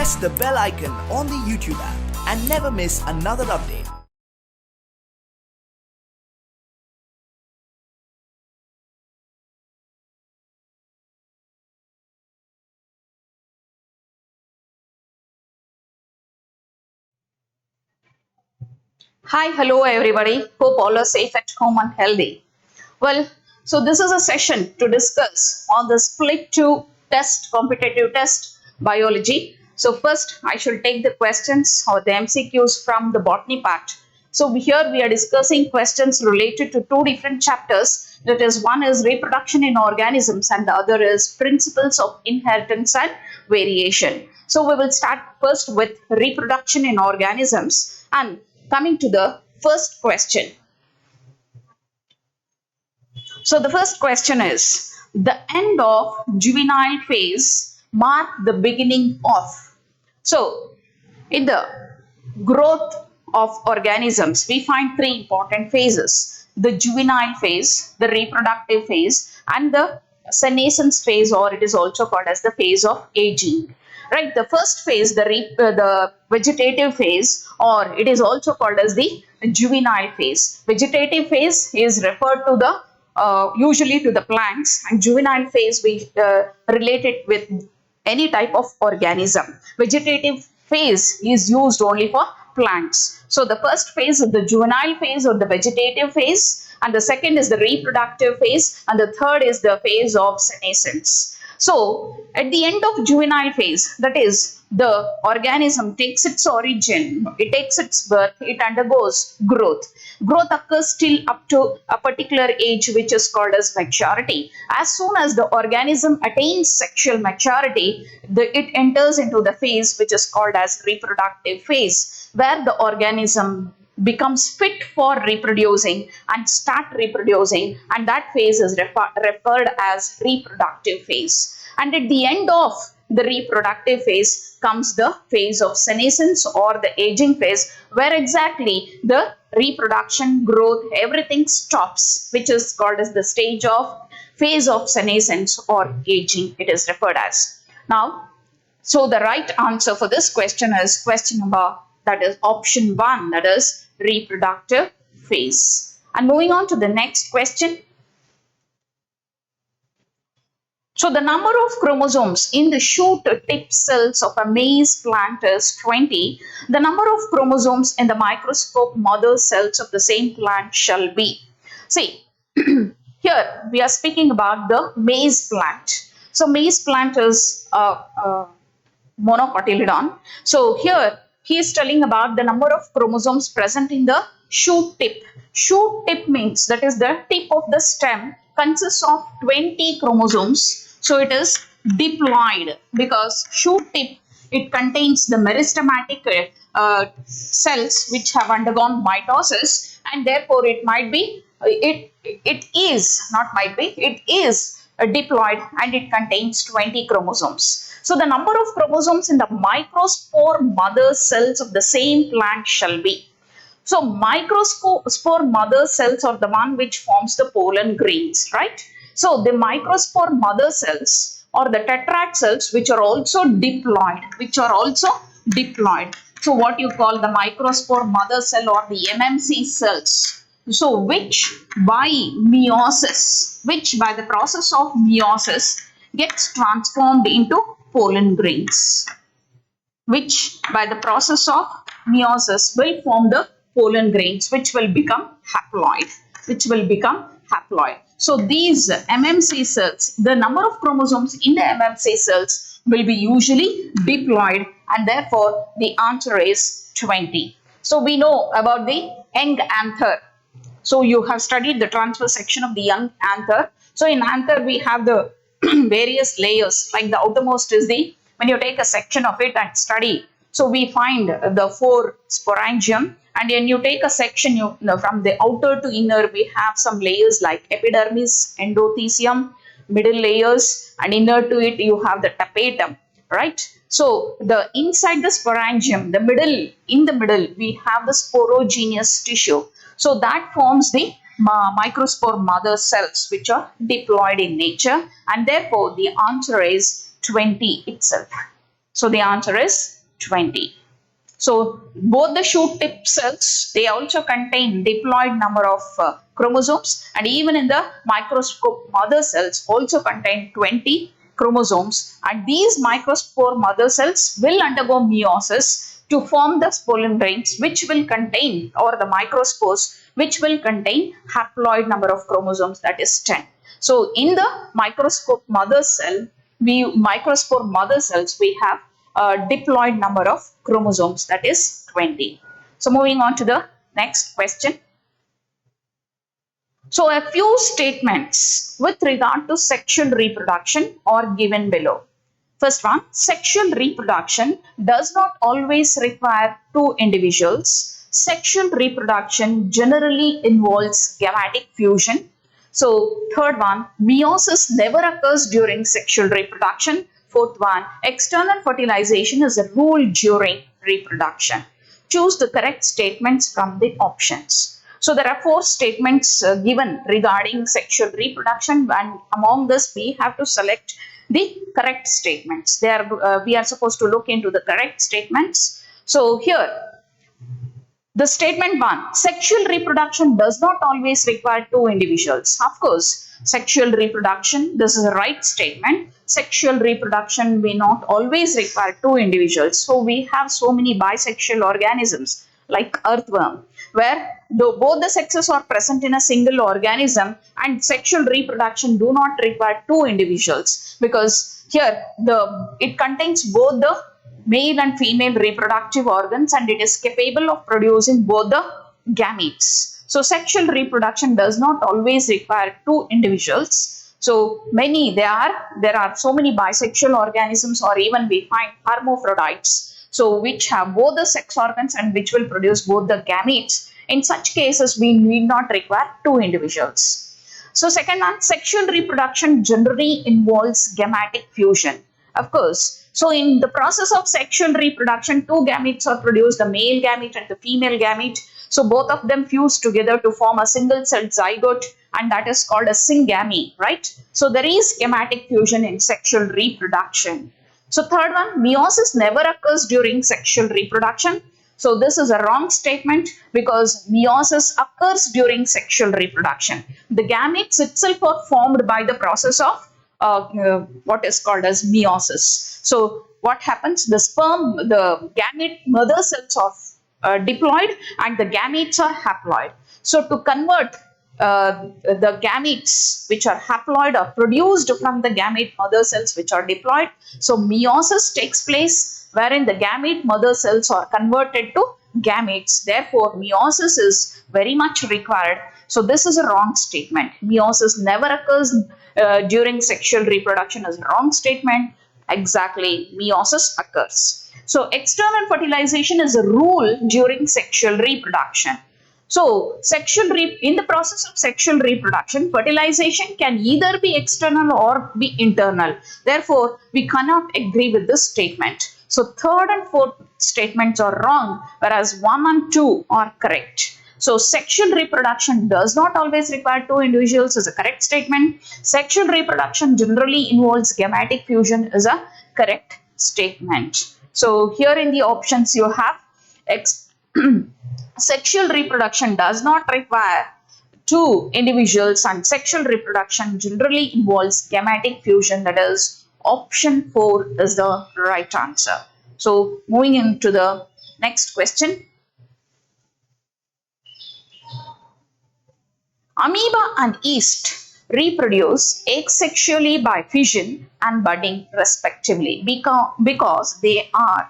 press the bell icon on the YouTube app and never miss another update. Hi, hello everybody. Hope all are safe at home and healthy. Well, so this is a session to discuss on the split 2 test, competitive test biology. So first I should take the questions or the MCQs from the botany part. So here we are discussing questions related to two different chapters. That is, one is reproduction in organisms and the other is principles of inheritance and variation. So we will start first with reproduction in organisms, and coming to the first question. So the first question is, the end of juvenile phase mark the beginning of. So in the growth of organisms, we find three important phases: the juvenile phase, the reproductive phase, and the senescence phase, or it is also called as the phase of aging. Right, the first phase, the vegetative phase, or it is also called as the juvenile phase. Vegetative phase is referred to the usually to the plants, and juvenile phase we relate it with any type of organism. Vegetative phase is used only for plants. So the first phase is the juvenile phase or the vegetative phase, and the second is the reproductive phase, and the third is the phase of senescence. So at the end of juvenile phase, that is, the organism takes its origin, it takes its birth, it undergoes growth. Growth occurs till up to a particular age, which is called as maturity. As soon as the organism attains sexual maturity, it enters into the phase which is called as reproductive phase, where the organism becomes fit for reproducing and start reproducing, and that phase is referred as reproductive phase. And at the end of the reproductive phase comes the phase of senescence or the aging phase, where exactly the reproduction, growth, everything stops, which is called as the stage of phase of senescence or aging, it is referred as. Now, so the right answer for this question is question number, that is option 1, that is reproductive phase. And moving on to the next question. So the number of chromosomes in the shoot tip cells of a maize plant is 20. The number of chromosomes in the microscope mother cells of the same plant shall be. See, here we are speaking about the maize plant. So maize plant is monocotyledon. So here he is telling about the number of chromosomes present in the shoot tip. Shoot tip means, that is, the tip of the stem consists of 20 chromosomes. So it is diploid, because shoot tip, it contains the meristematic cells which have undergone mitosis, and therefore it might be, it is diploid, and it contains 20 chromosomes. So the number of chromosomes in the microspore mother cells of the same plant shall be. So microspore mother cells are the one which forms the pollen grains, right? So the microspore mother cells or the tetrad cells, which are also diploid, So what you call the microspore mother cell or the MMC cells. So which by the process of meiosis gets transformed into pollen grains, which by the process of meiosis will form the pollen grains, which will become haploid. So these MMC cells, the number of chromosomes in the MMC cells will be usually diploid, and therefore the answer is 20. So we know about the young anther. So you have studied the transfer section of the young anther. So in anther we have the various layers, like the outermost is the, when you take a section of it and study, so we find the 4 sporangium, and when you take a section, from the outer to inner, we have some layers like epidermis, endothecium, middle layers, and inner to it you have the tapetum, right? So the inside the sporangium, in the middle we have the sporogenous tissue. So that forms the microspore mother cells, which are diploid in nature, and therefore the answer is 20 itself. So the answer is 20. So both the shoot tip cells, they also contain diploid number of chromosomes, and even in the microscope mother cells also contain 20 chromosomes, and these microspore mother cells will undergo meiosis to form the pollen grains which will contain, or the microspores which will contain haploid number of chromosomes, that is 10. So in the microspore mother cells, we have a diploid number of chromosomes, that is 20. So moving on to the next question. So a few statements with regard to sexual reproduction are given below. First one, sexual reproduction does not always require two individuals. Sexual reproduction generally involves gametic fusion. So third one, meiosis never occurs during sexual reproduction. Fourth one, external fertilization is a rule during reproduction. Choose the correct statements from the options. So there are four statements given regarding sexual reproduction, and among this we have to select the correct statements. We are supposed to look into the correct statements. So here, the statement 1, sexual reproduction does not always require two individuals. Of course, sexual reproduction, this is a right statement. Sexual reproduction may not always require two individuals. So we have so many bisexual organisms like earthworm, where both the sexes are present in a single organism, and sexual reproduction do not require two individuals, because here it contains both the male and female reproductive organs, and it is capable of producing both the gametes. So sexual reproduction does not always require two individuals. So there are so many bisexual organisms, or even we find hermaphrodites, so which have both the sex organs and which will produce both the gametes. In such cases, we need not require two individuals. So second one, sexual reproduction generally involves gametic fusion. Of course, so in the process of sexual reproduction, two gametes are produced, the male gamete and the female gamete. So both of them fuse together to form a single celled zygote, and that is called a syngamy, right? So there is gametic fusion in sexual reproduction. So third one, meiosis never occurs during sexual reproduction. So this is a wrong statement, because meiosis occurs during sexual reproduction. The gametes itself are formed by the process of what is called as meiosis. So what happens? The gamete mother cells are diploid and the gametes are haploid. So to convert the gametes which are haploid are produced from the gamete mother cells which are diploid. So meiosis takes place, wherein the gamete mother cells are converted to gametes. Therefore, meiosis is very much required. So this is a wrong statement. Meiosis never occurs during sexual reproduction is a wrong statement. Exactly, meiosis occurs. So external fertilization is a rule during sexual reproduction. So in the process of sexual reproduction, fertilization can either be external or be internal. Therefore, we cannot agree with this statement. So third and fourth statements are wrong, whereas 1 and 2 are correct. So sexual reproduction does not always require two individuals is a correct statement. Sexual reproduction generally involves gametic fusion is a correct statement. So here in the options you have sexual reproduction does not require two individuals, and sexual reproduction generally involves gametic fusion, that is option 4 is the right answer. So moving into the next question. Amoeba and yeast reproduce asexually by fission and budding respectively because they are.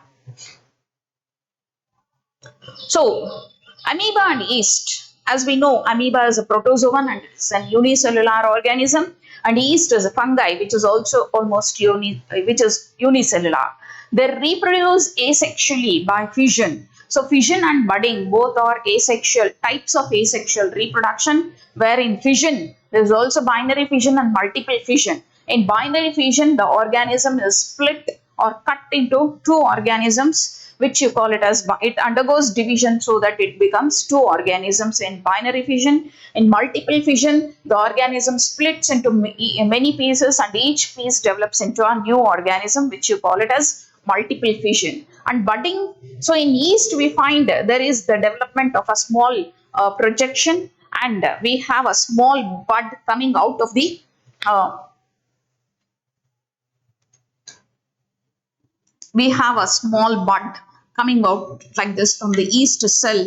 So amoeba and yeast, as we know, amoeba is a protozoan and it's an unicellular organism, and yeast is a fungi which is also almost unicellular. They reproduce asexually by fission. So fission and budding both are asexual types of asexual reproduction, where in fission there is also binary fission and multiple fission. In binary fission, the organism is split or cut into two organisms, which you call it as, it undergoes division so that it becomes two organisms in binary fission. In multiple fission, the organism splits into many pieces and each piece develops into a new organism, which you call it as multiple fission. And budding, so in yeast we find there is the development of a small projection, and we have a small bud coming out of the we have a small bud coming out like this from the yeast cell.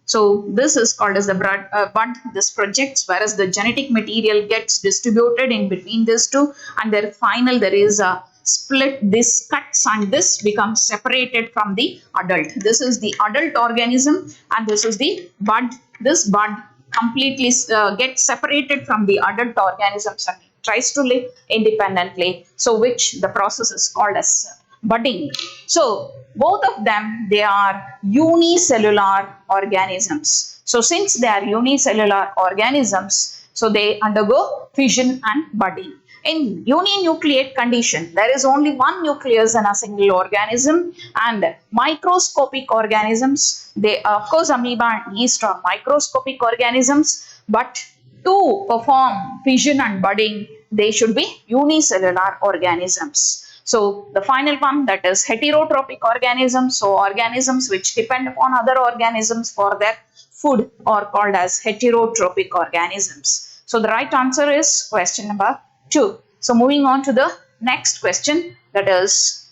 So this is called as the bud. This projects, whereas the genetic material gets distributed in between these two, and then final there is a split. This cuts and this becomes separated from the adult. This is the adult organism, and this is the bud. This bud completely gets separated from the adult organisms and tries to live independently. So which the process is called as budding. So both of them, they are unicellular organisms. So since they are unicellular organisms, so they undergo fission and budding. In uninucleate condition, there is only one nucleus in a single organism, and microscopic organisms, they of course amoeba and yeast are microscopic organisms, but to perform fission and budding, they should be unicellular organisms. So the final one, that is heterotrophic organisms. So organisms which depend upon other organisms for their food are called as heterotrophic organisms. So the right answer is question number 2. So moving on to the next question, that is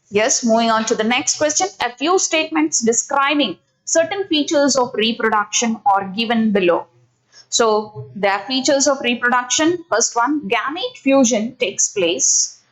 yes, moving on to the next question. A few statements describing certain features of reproduction are given below. So there are features of reproduction. First one, gamete fusion takes place.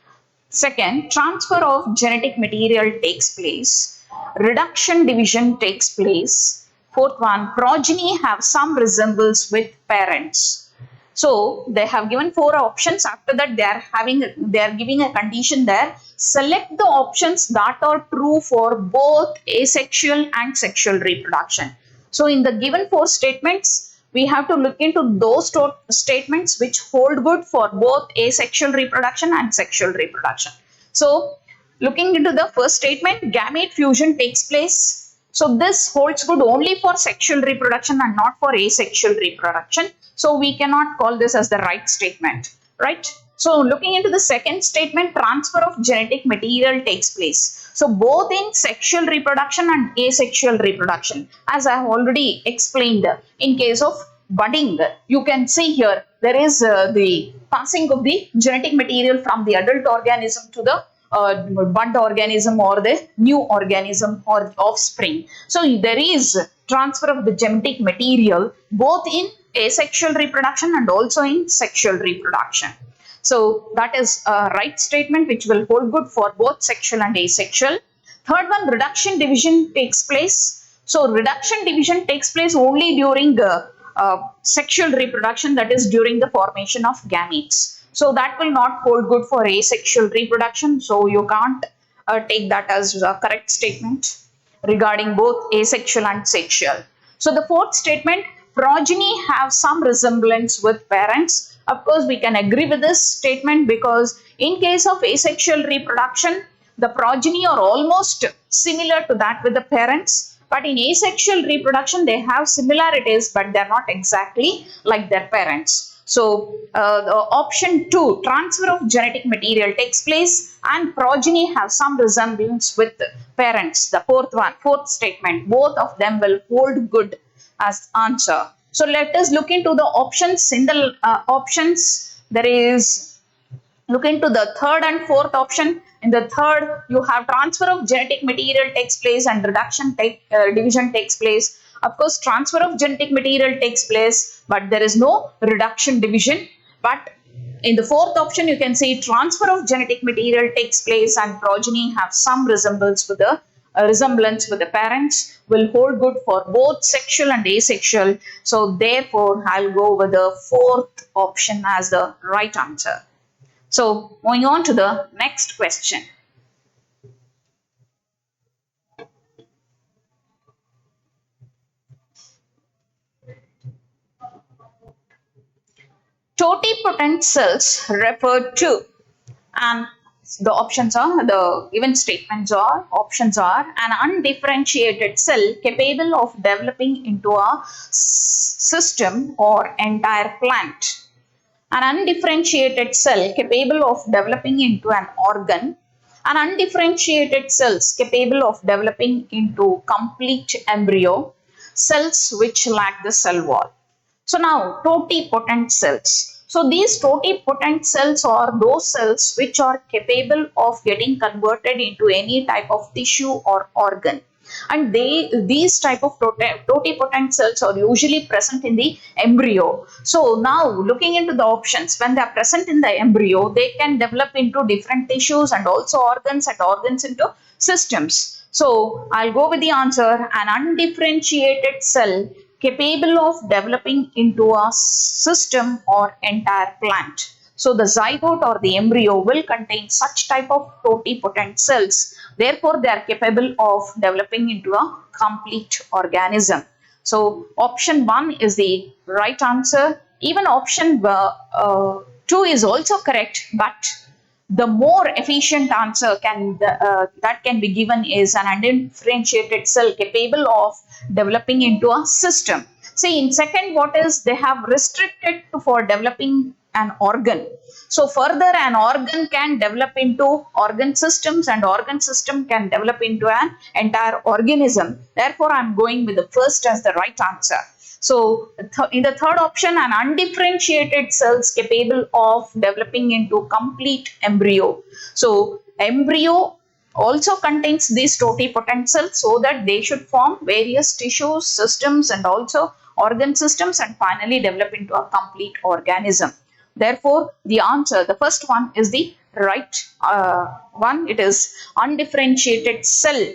Second, transfer of genetic material takes place. Reduction division takes place. Fourth one, progeny have some resemblance with parents. So they have given 4 options. After that, they are giving a condition there. Select the options that are true for both asexual and sexual reproduction. So in the given 4 statements, we have to look into those statements which hold good for both asexual reproduction and sexual reproduction. So looking into the first statement, gamete fusion takes place. So this holds good only for sexual reproduction and not for asexual reproduction. So we cannot call this as the right statement, right? So looking into the second statement, transfer of genetic material takes place. So both in sexual reproduction and asexual reproduction, as I have already explained, in case of budding, you can see here there is the passing of the genetic material from the adult organism to the bud organism or the new organism or offspring. So there is transfer of the genetic material both in asexual reproduction and also in sexual reproduction. So that is a right statement which will hold good for both sexual and asexual. Third one, reduction division takes place. So reduction division takes place only during sexual reproduction, that is during the formation of gametes. So that will not hold good for asexual reproduction. So you can't take that as a correct statement regarding both asexual and sexual. So the fourth statement, progeny have some resemblance with parents. Of course, we can agree with this statement because in case of asexual reproduction, the progeny are almost similar to that with the parents. But in asexual reproduction, they have similarities, but they're not exactly like their parents. So the option 2, transfer of genetic material takes place and progeny have some resemblance with parents. The fourth statement, both of them will hold good as answer. So let us look into the options. In the options, there is look into the third and fourth option. In the third, you have transfer of genetic material takes place and division takes place. Of course, transfer of genetic material takes place, but there is no reduction division. But in the fourth option, you can see transfer of genetic material takes place and progeny have some resemblance with the parents, will hold good for both sexual and asexual. So therefore, I'll go with the fourth option as the right answer. So moving on to the next question. Totipotent cells refer to, and the options are, the given statements are, options are an undifferentiated cell capable of developing into a system or entire plant. An undifferentiated cell capable of developing into an organ, an undifferentiated cells capable of developing into complete embryo, cells which lack the cell wall. So now totipotent cells. So these totipotent cells are those cells which are capable of getting converted into any type of tissue or organ, and these type of totipotent cells are usually present in the embryo. So now looking into the options, when they are present in the embryo, they can develop into different tissues and also organs, and organs into systems. So I'll go with the answer, an undifferentiated cell capable of developing into a system or entire plant. So the zygote or the embryo will contain such type of totipotent cells. Therefore, they are capable of developing into a complete organism. So option 1 is the right answer. Even option 2 is also correct, but the more efficient answer that can be given is an undifferentiated cell capable of developing into a system. See, in second, what is they have restricted for developing an organ. So further, an organ can develop into organ systems, and organ system can develop into an entire organism. Therefore, I am going with the first as the right answer. So in the third option, an undifferentiated cells capable of developing into complete embryo. So embryo also contains these totipotent cells so that they should form various tissues, systems, and also organ systems, and finally develop into a complete organism. Therefore, the answer, the first one, is the right one. It is undifferentiated cell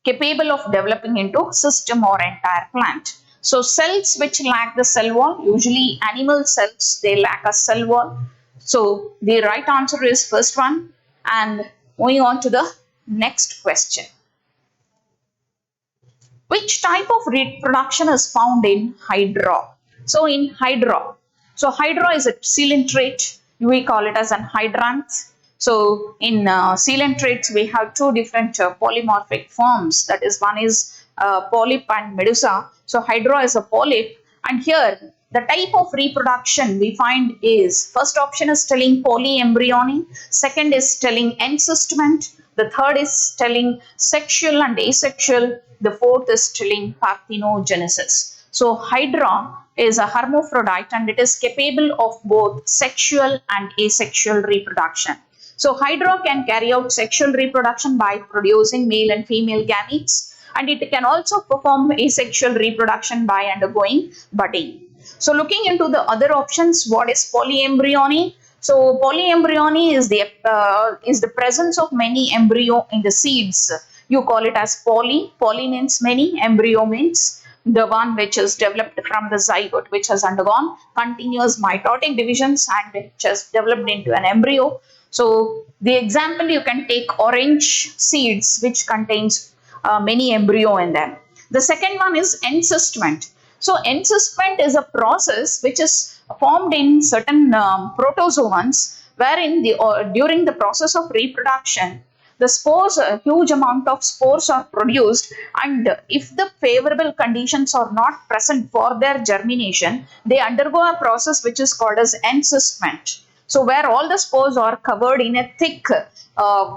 capable of developing into system or entire plant. So cells which lack the cell wall, usually animal cells, they lack a cell wall. So the right answer is first one. And moving on to the next question. Which type of reproduction is found in Hydra? So in Hydra, so Hydra is a coelenterate. We call it as an hydranth. So in coelentrates, we have two different polymorphic forms. That is, one is polyp and medusa. So Hydra is a polyp, and here the type of reproduction we find is, first option is telling polyembryony, second is telling encystment, the third is telling sexual and asexual, the fourth is telling parthenogenesis. So Hydra is a hermaphrodite, and it is capable of both sexual and asexual reproduction. So Hydra can carry out sexual reproduction by producing male and female gametes, and it can also perform asexual reproduction by undergoing budding. So looking into the other options, what is polyembryony? So polyembryony is the presence of many embryo in the seeds. You call it as poly. Poly means many, embryo means the one which is developed from the zygote, which has undergone continuous mitotic divisions and which has developed into an embryo. So the example, you can take orange seeds which contains many embryo in them. The second one is encystment. So encystment is a process which is formed in certain protozoans, wherein during the process of reproduction, the spores, a huge amount of spores are produced, and if the favorable conditions are not present for their germination, they undergo a process which is called as encystment. So where all the spores are covered in a thick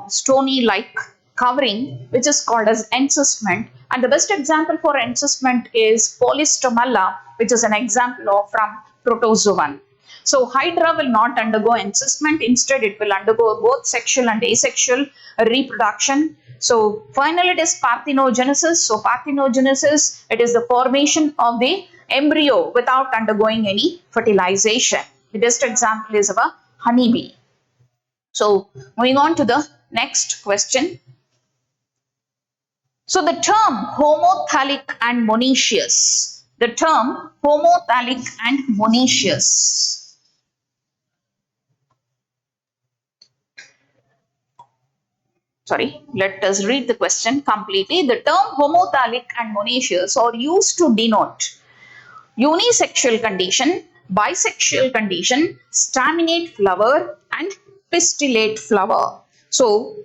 stony like covering, which is called as encystment. And the best example for encystment is Polystomella, which is an example of from protozoan. So Hydra will not undergo encystment. Instead, it will undergo both sexual and asexual reproduction. So finally, it is parthenogenesis. So parthenogenesis, it is the formation of the embryo without undergoing any fertilization. The best example is our honeybee. So moving on to the next question. So the term homothallic and monoecious. The term homothallic and monoecious. Sorry, let us read the question completely. The term homothallic and monoecious are used to denote unisexual condition, bisexual condition, staminate flower, and pistillate flower. So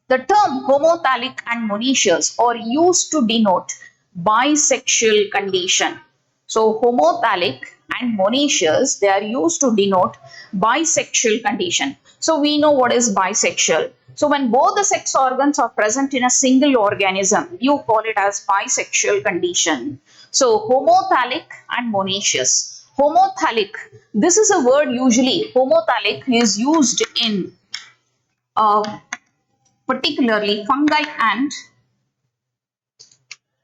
the term homothallic and monoecious are used to denote bisexual condition. So homothallic and monoecious, they are used to denote bisexual condition. So we know what is bisexual. So when both the sex organs are present in a single organism, you call it as bisexual condition. So homothallic and monoecious. Homothallic, this is a word usually, homothallic is used in particularly fungi, and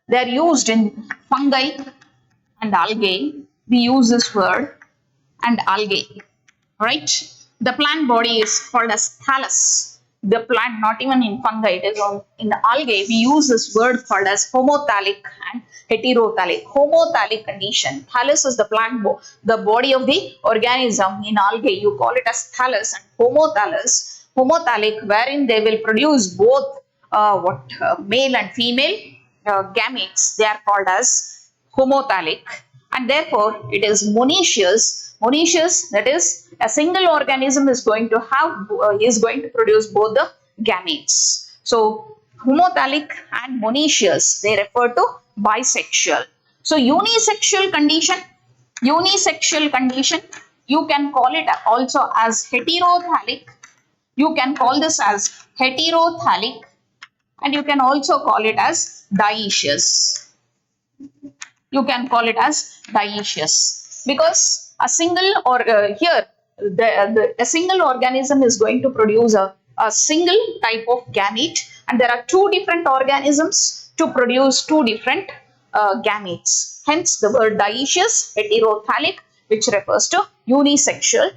they are used in fungi and algae. We use this word, and algae, right? The plant body is called as thallus. The plant, not even in fungi, it is on in the algae. We use this word called as homothallic and heterothallic. Homothallic condition. Thallus is the plant, the body of the organism. In algae, you call it as thallus, and homothallus, homothallic, wherein they will produce both male and female gametes. They are called as homothallic, and therefore it is monoecious. Monoecious, that is, a single organism is going to have is going to produce both the gametes. So homothallic and monoecious, they refer to bisexual. So unisexual condition, you can call it also as heterothallic. You can call this as heterothallic, and you can also call it as dioecious. You can call it as dioecious, because a single or here a single organism is going to produce a single type of gamete, and there are two different organisms to produce two different gametes. Hence the word dioecious, heterothallic, which refers to unisexual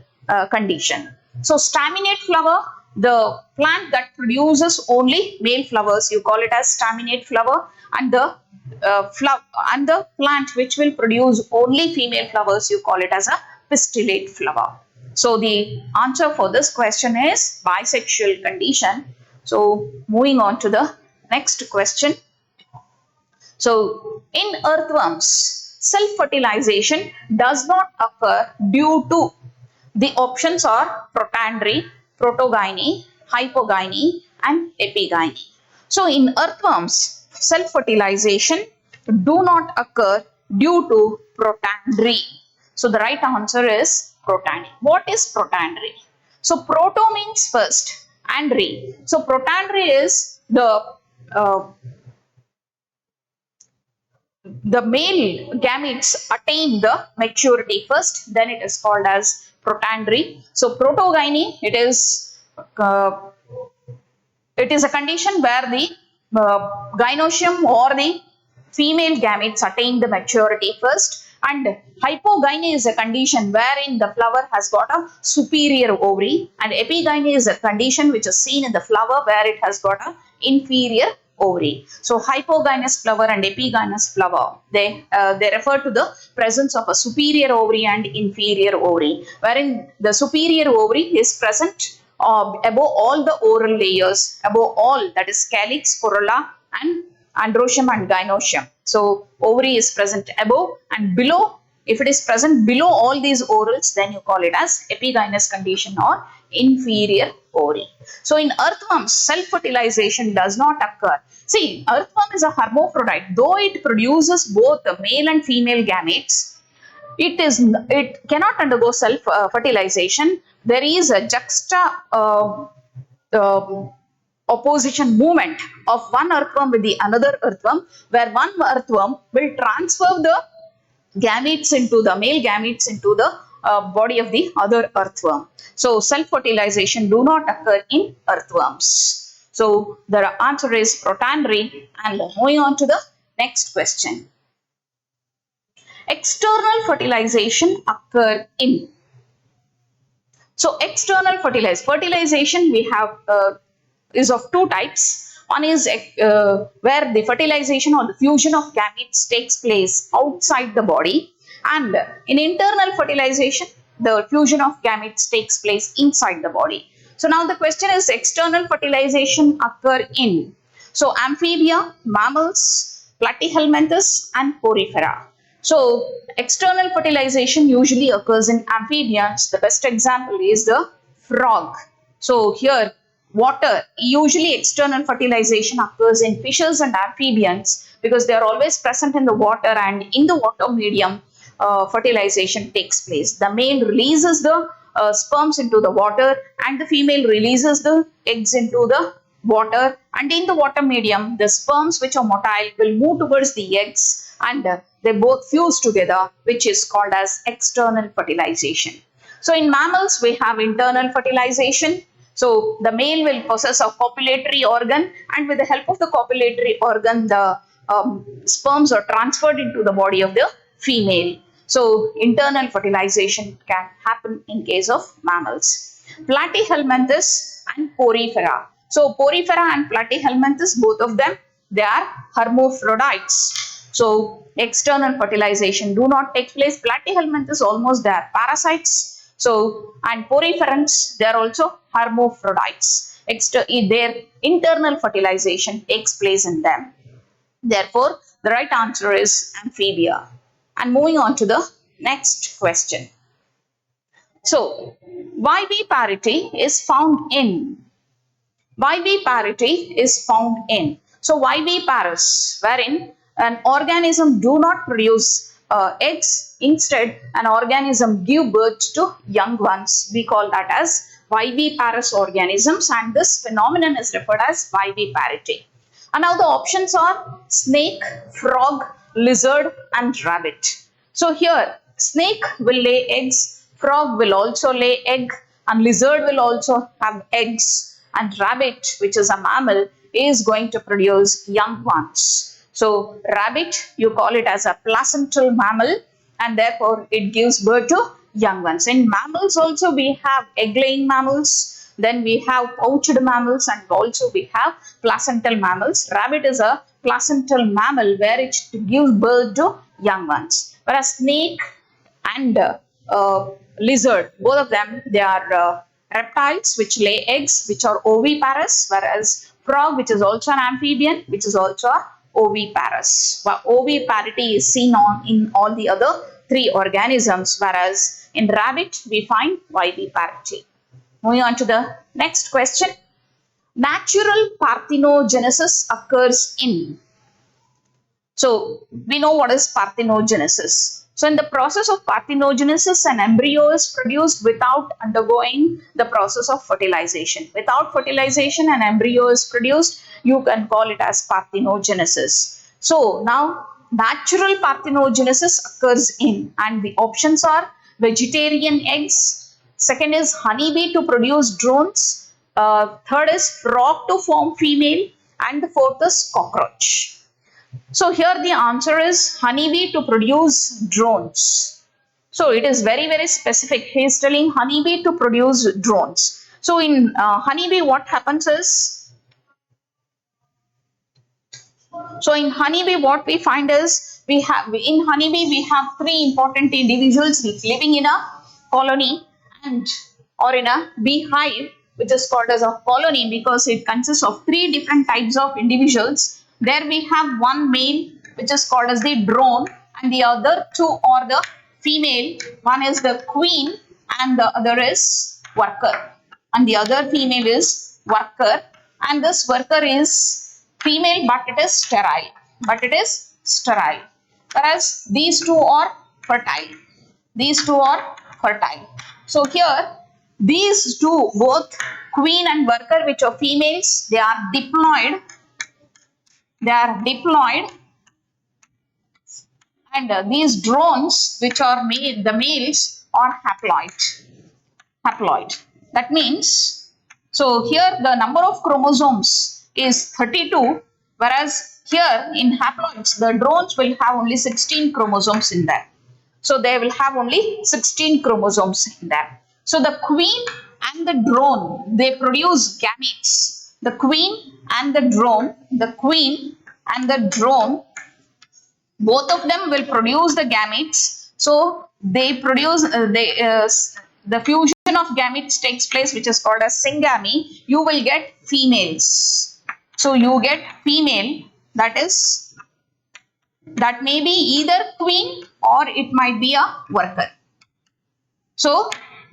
condition. So staminate flower, the plant that produces only male flowers, you call it as staminate flower, and the plant which will produce only female flowers, you call it as a pistillate flower. So the answer for this question is bisexual condition. So moving on to the next question. So in earthworms, self-fertilization does not occur due to, the options are protandry, protogyny, hypogyny, and epigyny. So in earthworms, self-fertilization do not occur due to protandry. So the right answer is protandry. What is protandry? So proto means first, andry. So protandry is the male gametes attain the maturity first, then it is called as protandry. So protogyny, it is a condition where the gynoecium or the female gametes attain the maturity first, and hypogyny is a condition wherein the flower has got a superior ovary, and epigyny is a condition which is seen in the flower where it has got a inferior ovary. So hypogynous flower and epigynous flower, they refer to the presence of a superior ovary and inferior ovary, wherein the superior ovary is present above all the oral layers, above all, that is calyx, corolla, and androecium and gynoecium. So ovary is present above, and below, if it is present below all these orals, then you call it as epigynous condition or inferior ovary. So in earthworms, self-fertilization does not occur. See, earthworm is a hermaphrodite. Though it produces both the male and female gametes, it cannot undergo self-fertilization. There is a opposition movement of one earthworm with the another earthworm, where one earthworm will transfer the gametes into the male gametes into the body of the other earthworm. So self-fertilization do not occur in earthworms. So the answer is protandry. And moving on to the next question. External fertilization occur in. So external fertilization we have is of two types. One is where the fertilization or the fusion of gametes takes place outside the body, and in internal fertilization, the fusion of gametes takes place inside the body. So now the question is, external fertilization occur in. So amphibia, mammals, platyhelminthes, and porifera. So external fertilization usually occurs in amphibians. The best example is the frog. So here water, usually external fertilization occurs in fishes and amphibians because they are always present in the water, and in the water medium fertilization takes place. The male releases the sperms into the water and the female releases the eggs into the water, and in the water medium the sperms which are motile will move towards the eggs, and they both fuse together, which is called as external fertilization. So in mammals we have internal fertilization. So the male will possess a copulatory organ, and with the help of the copulatory organ the sperms are transferred into the body of the female. So internal fertilization can happen in case of mammals. Platyhelminthes and Porifera. So Porifera and Platyhelminthes, both of them, they are hermaphrodites. So external fertilization do not take place. Platyhelminthes almost they are parasites. So and Poriferans, they are also hermaphrodites. Their internal fertilization takes place in them. Therefore, the right answer is amphibia. And moving on to the next question. So, viviparity is found in. Viviparity is found in. So, viviparous, wherein an organism do not produce eggs, instead an organism give birth to young ones. We call that as viviparous organisms, and this phenomenon is referred as viviparity. And now the options are snake, frog, lizard and rabbit. So here snake will lay eggs, frog will also lay egg, and lizard will also have eggs, and rabbit, which is a mammal, is going to produce young ones. So rabbit, you call it as a placental mammal, and therefore it gives birth to young ones. In mammals also we have egg-laying mammals, then we have pouched mammals, and also we have placental mammals. Rabbit is a placental mammal where it gives birth to young ones. Whereas snake and lizard, both of them, they are reptiles which lay eggs, which are oviparous, whereas frog, which is also an amphibian, which is also a oviparous. But oviparity is seen in all the other three organisms, whereas in rabbit we find viviparity. Moving on to the next question. Natural parthenogenesis occurs in. So we know what is parthenogenesis. So in the process of parthenogenesis, an embryo is produced without undergoing the process of fertilization. Without fertilization, an embryo is produced. You can call it as parthenogenesis. So now natural parthenogenesis occurs in, and the options are vegetarian eggs. Second is honeybee to produce drones. Third is frog to form female. And the fourth is cockroach. So here the answer is honeybee to produce drones. So it is very, very specific. He is telling honeybee to produce drones. So in honeybee what happens is, so in honeybee what we find is, in honeybee we have three important individuals living in a colony or in a beehive, which is called as a colony because it consists of three different types of individuals. There we have one male, which is called as the drone, and the other two are the female. One is the queen and the other is worker, and the other female is worker, and this worker is female but it is sterile, whereas these two are fertile. So here these two, both queen and worker, which are females, they are diploid, and these drones, which are the males, are haploid. That means, so here the number of chromosomes is 32, whereas here in haploids the drones will have only 16 chromosomes in them. So they will have only 16 chromosomes in them. So the queen and the drone, they produce gametes. The queen and the drone, both of them will produce the gametes. So they produce the fusion of gametes takes place, which is called as syngamy. You will get females. So you get female, that is That may be either queen or it might be a worker. So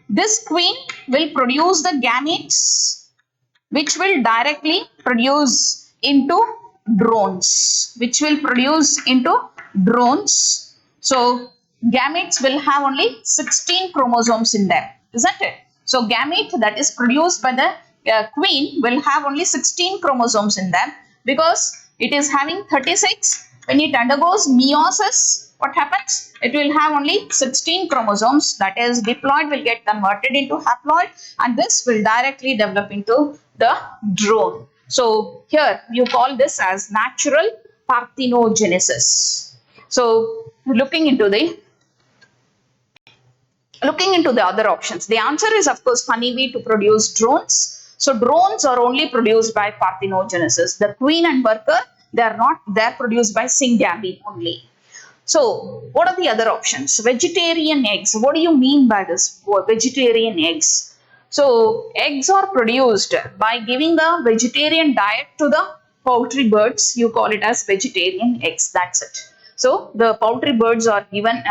this queen will produce the gametes which will directly produce into drones, So gametes will have only 16 chromosomes in them, isn't it? So gamete that is produced by the queen will have only 16 chromosomes in them, because it is having 36. When it undergoes meiosis, what happens? It will have only 16 chromosomes, that is diploid will get converted into haploid, and this will directly develop into the drone. So here you call this as natural parthenogenesis. So looking into the other options, the answer is of course honeybee to produce drones. So drones are only produced by parthenogenesis. The queen and worker, they are not, they are produced by syngamy only. So what are the other options? Vegetarian eggs. What do you mean by this? Vegetarian eggs. So eggs are produced by giving a vegetarian diet to the poultry birds. You call it as vegetarian eggs. That's it. So the poultry birds are given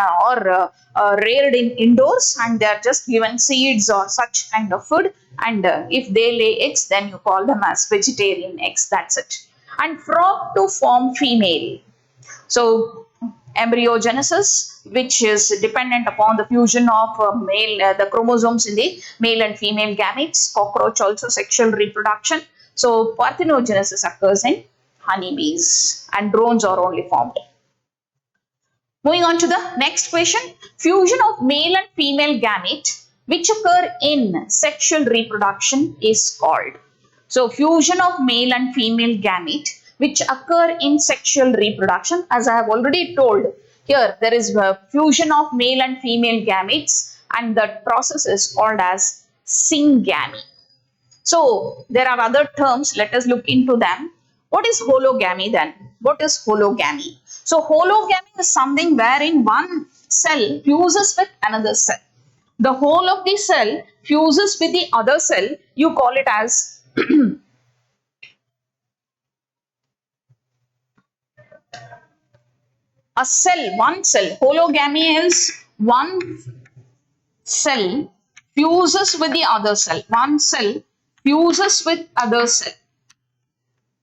reared in indoors, and they are just given seeds or such kind of food. And if they lay eggs, then you call them as vegetarian eggs. That's it. And frog to form female. So embryogenesis, which is dependent upon the fusion of the chromosomes in the male and female gametes. Cockroach also sexual reproduction. So parthenogenesis occurs in honeybees, and drones are only formed. Moving on to the next question. Fusion of male and female gamete which occur in sexual reproduction is called. So fusion of male and female gamete which occur in sexual reproduction, as I have already told, here there is a fusion of male and female gametes, and that process is called as syngamy. So there are other terms, let us look into them. What is hologamy then? What is hologamy? So hologamy is something wherein one cell fuses with another cell. The whole of the cell fuses with the other cell. You call it as a cell, one cell. Hologamy is one cell fuses with the other cell. One cell fuses with other cell.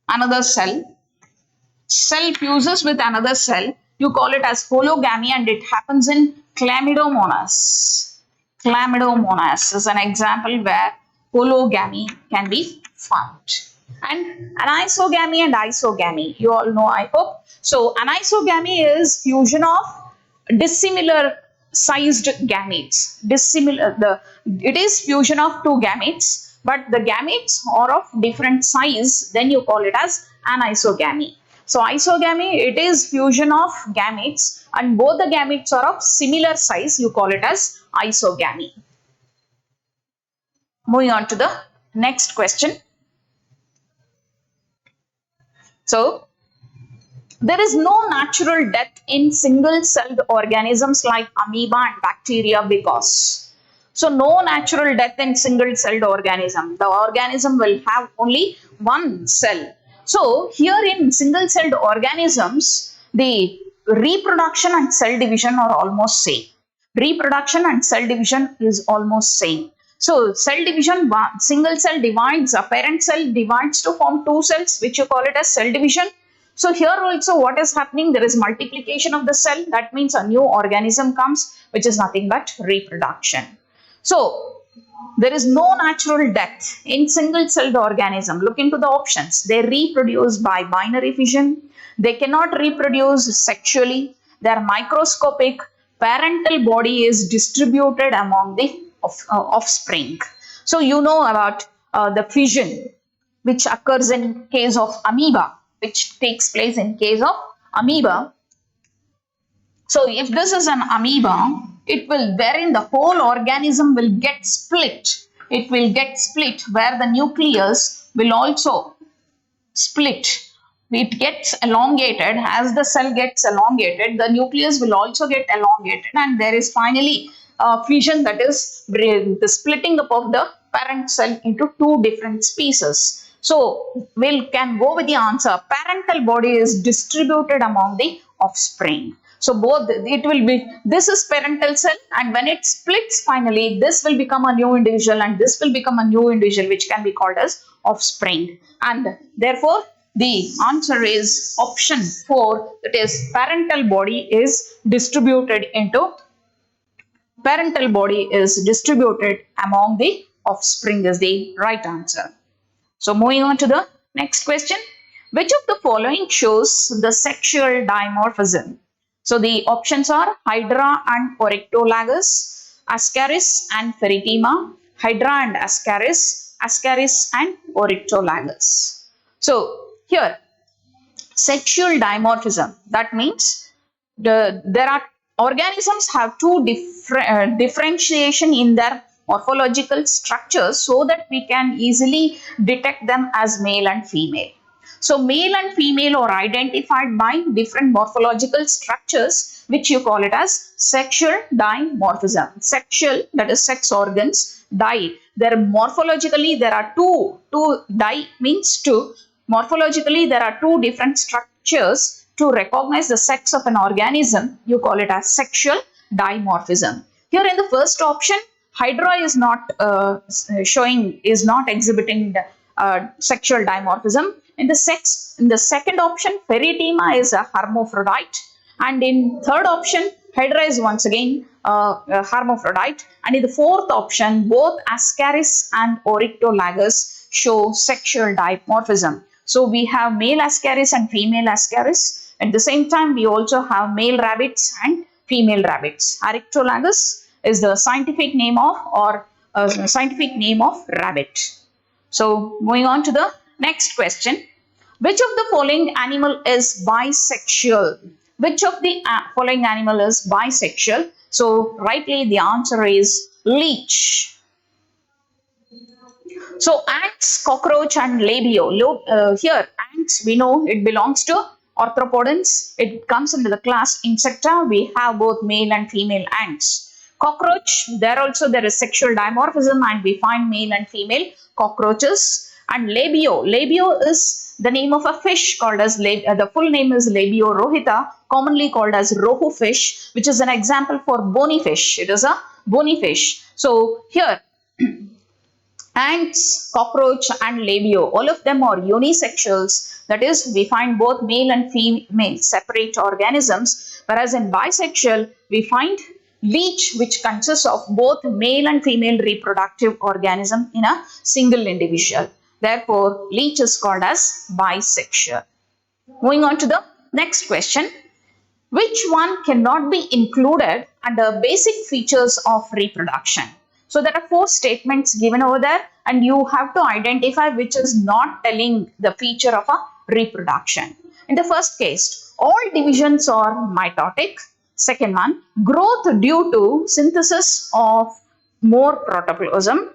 Another cell. Cell fuses with another cell. You call it as hologamy, and it happens in Chlamydomonas. Chlamydomonas is an example where hologamy can be found. And anisogamy and isogamy, you all know, I hope. So anisogamy is fusion of dissimilar sized gametes. It is fusion of two gametes, but the gametes are of different size, then you call it as anisogamy. So isogamy, it is fusion of gametes and both the gametes are of similar size, you call it as isogamy. Moving on to the next question. So there is no natural death in single-celled organisms like amoeba and bacteria because. So no natural death in single-celled organism. The organism will have only one cell. So here in single-celled organisms, the reproduction and cell division are almost same. Reproduction and cell division is almost same. So cell division, single cell divides, a parent cell divides to form two cells, which you call it as cell division. So here also what is happening, there is multiplication of the cell. That means a new organism comes, which is nothing but reproduction. So there is no natural death in single-celled organism. Look into the options. They reproduce by binary fission. They cannot reproduce sexually. They are microscopic. Parental body is distributed among the offspring. So you know about the fission which occurs in case of amoeba, which takes place in case of amoeba. So if this is an amoeba, it will, wherein the whole organism will get split. It will get split where the nucleus will also split. It gets elongated. As the cell gets elongated, the nucleus will also get elongated, and there is finally fission, that is the splitting up of the parent cell into two different species. So we can go with the answer. Parental body is distributed among the offspring. So both it will be, this is parental cell, and when it splits finally, this will become a new individual and this will become a new individual, which can be called as offspring. And therefore the answer is option 4, that is parental body is distributed among the offspring is the right answer. So moving on to the next question. Which of the following shows the sexual dimorphism? So the options are Hydra and Oryctolagus, Ascaris and Ferritima, Hydra and Ascaris, Ascaris and Oryctolagus. So here, sexual dimorphism, that means there are organisms have two differentiation in their morphological structures, so that we can easily detect them as male and female. So male and female are identified by different morphological structures, which you call it as sexual dimorphism. Sexual, that is sex organs, there morphologically there are two means two. Morphologically there are two different structures to recognize the sex of an organism. You call it as sexual dimorphism. Here in the first option, Hydra is not exhibiting sexual dimorphism. In the second option, Ferritima is a hermaphrodite, and in third option, Hydra is once again a hermaphrodite, and in the fourth option, both Ascaris and Oryctolagus show sexual dimorphism. So we have male Ascaris and female Ascaris. At the same time, we also have male rabbits and female rabbits. Oryctolagus is the scientific name of rabbit. So moving on to the next question. Which of the following animal is bisexual? Which of the following animal is bisexual? So rightly the answer is leech. So ants, cockroach and labio. Here ants, we know it belongs to arthropods. It comes under the class Insecta. We have both male and female ants. Cockroach, there is sexual dimorphism, and we find male and female cockroaches. And labio is the name of a fish called as, the full name is Labio rohita, commonly called as rohu fish, which is an example for bony fish. It is a bony fish. So here, ants, cockroach and labio, all of them are unisexuals. That is, we find both male and female separate organisms, whereas in bisexual, we find leech, which consists of both male and female reproductive organism in a single individual. Therefore, leech is called as bisexual. Moving on to the next question. Which one cannot be included under basic features of reproduction? So there are 4 statements given over there, and you have to identify which is not telling the feature of a reproduction. In the first case, all divisions are mitotic. Second one, growth due to synthesis of more protoplasm.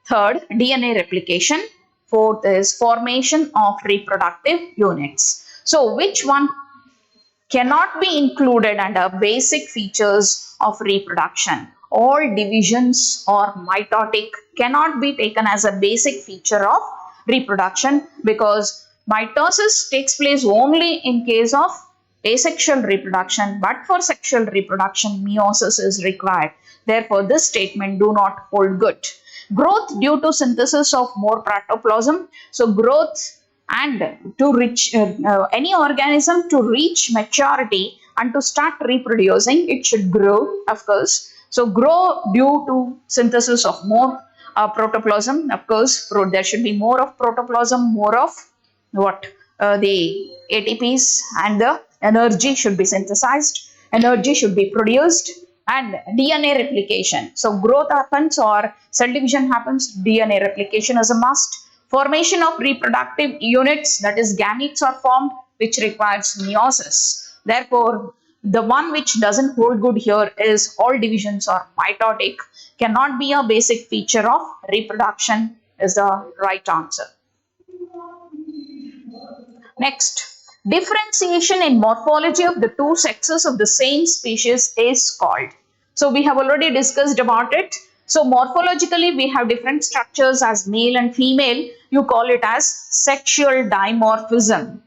Third, DNA replication. Fourth is formation of reproductive units. So which one cannot be included under basic features of reproduction? All divisions or mitotic cannot be taken as a basic feature of reproduction, because mitosis takes place only in case of asexual reproduction, but for sexual reproduction, meiosis is required. Therefore, this statement do not hold good. Growth due to synthesis of more protoplasm. So growth, and to reach any organism to reach maturity and to start reproducing, it should grow, of course. So grow due to synthesis of more protoplasm. Of course, there should be more of protoplasm, more of what? The ATPs, and the energy should be synthesized. Energy should be produced. And DNA replication. So growth happens or cell division happens, DNA replication is a must. Formation of reproductive units, that is gametes, are formed, which requires meiosis. Therefore, the one which doesn't hold good here is all divisions are mitotic, cannot be a basic feature of reproduction, is the right answer. Next. Differentiation in morphology of the two sexes of the same species is called. So we have already discussed about it. So morphologically we have different structures as male and female. You call it as sexual dimorphism.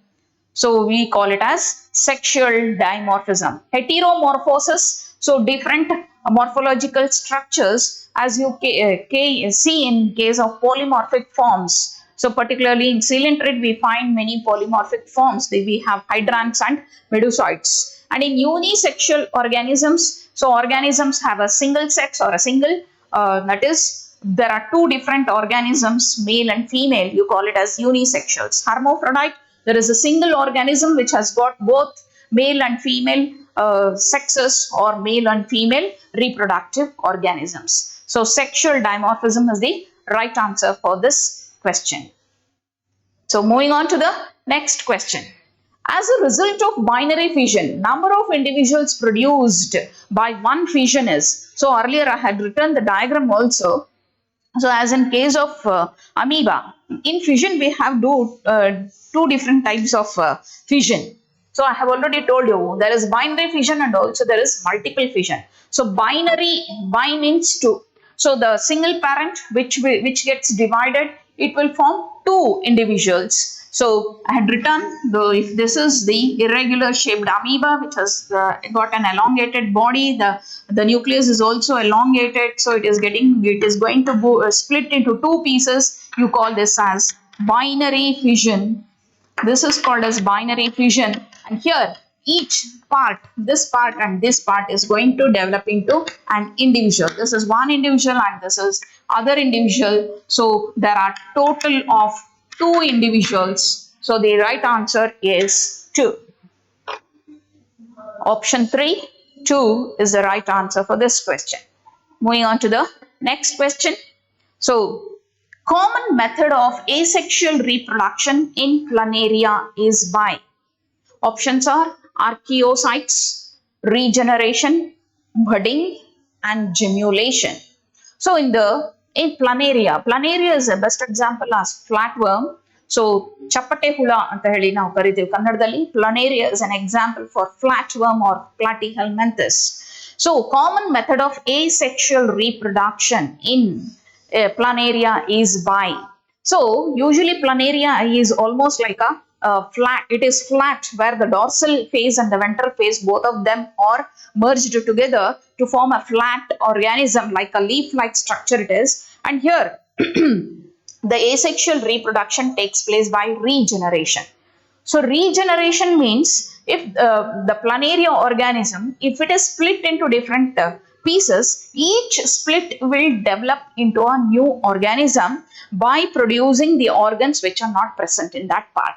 So we call it as sexual dimorphism. Heteromorphosis, so different morphological structures as you see in case of polymorphic forms. So particularly in coelenterates, we find many polymorphic forms. We have hydrants and medusoids. And in unisexual organisms, so organisms have a single sex or a single, that is, there are two different organisms, male and female, you call it as unisexuals. Hermaphrodite, there is a single organism which has got both male and female sexes or male and female reproductive organisms. So sexual dimorphism is the right answer for this question. So moving on to the next question. As a result of binary fission, number of individuals produced by one fission is, so earlier I had written the diagram also. So as in case of amoeba, in fission we have two different types of fission. So I have already told you there is binary fission and also there is multiple fission. So binary, bi means two. So the single parent which gets divided, it will form two individuals. So I had written, if this is the irregular shaped amoeba which has got an elongated body, the nucleus is also elongated, so it is going to split into two pieces. You call this as binary fission. This is called as binary fission, and here each part, this part and this part, is going to develop into an individual. This is one individual and this is other individual. So there are total of two individuals. So the right answer is 2. Option 3, 2 is the right answer for this question. Moving on to the next question. So common method of asexual reproduction in planaria is by. Options are archaeocytes, regeneration, budding, and gemulation. So in planaria is the best example as flatworm. So chappate hula anta heli ನಾವು ಕರಿತೀವಿ ಕನ್ನಡದಲ್ಲಿ. Planaria is an example for flatworm or platyhelminthes. So common method of asexual reproduction in planaria is by. So usually planaria is almost like a flat. It is flat where the dorsal face and the ventral face, both of them are merged together to form a flat organism, like a leaf-like structure it is. And here the asexual reproduction takes place by regeneration. So regeneration means if the planaria organism, if it is split into different pieces, each split will develop into a new organism by producing the organs which are not present in that part.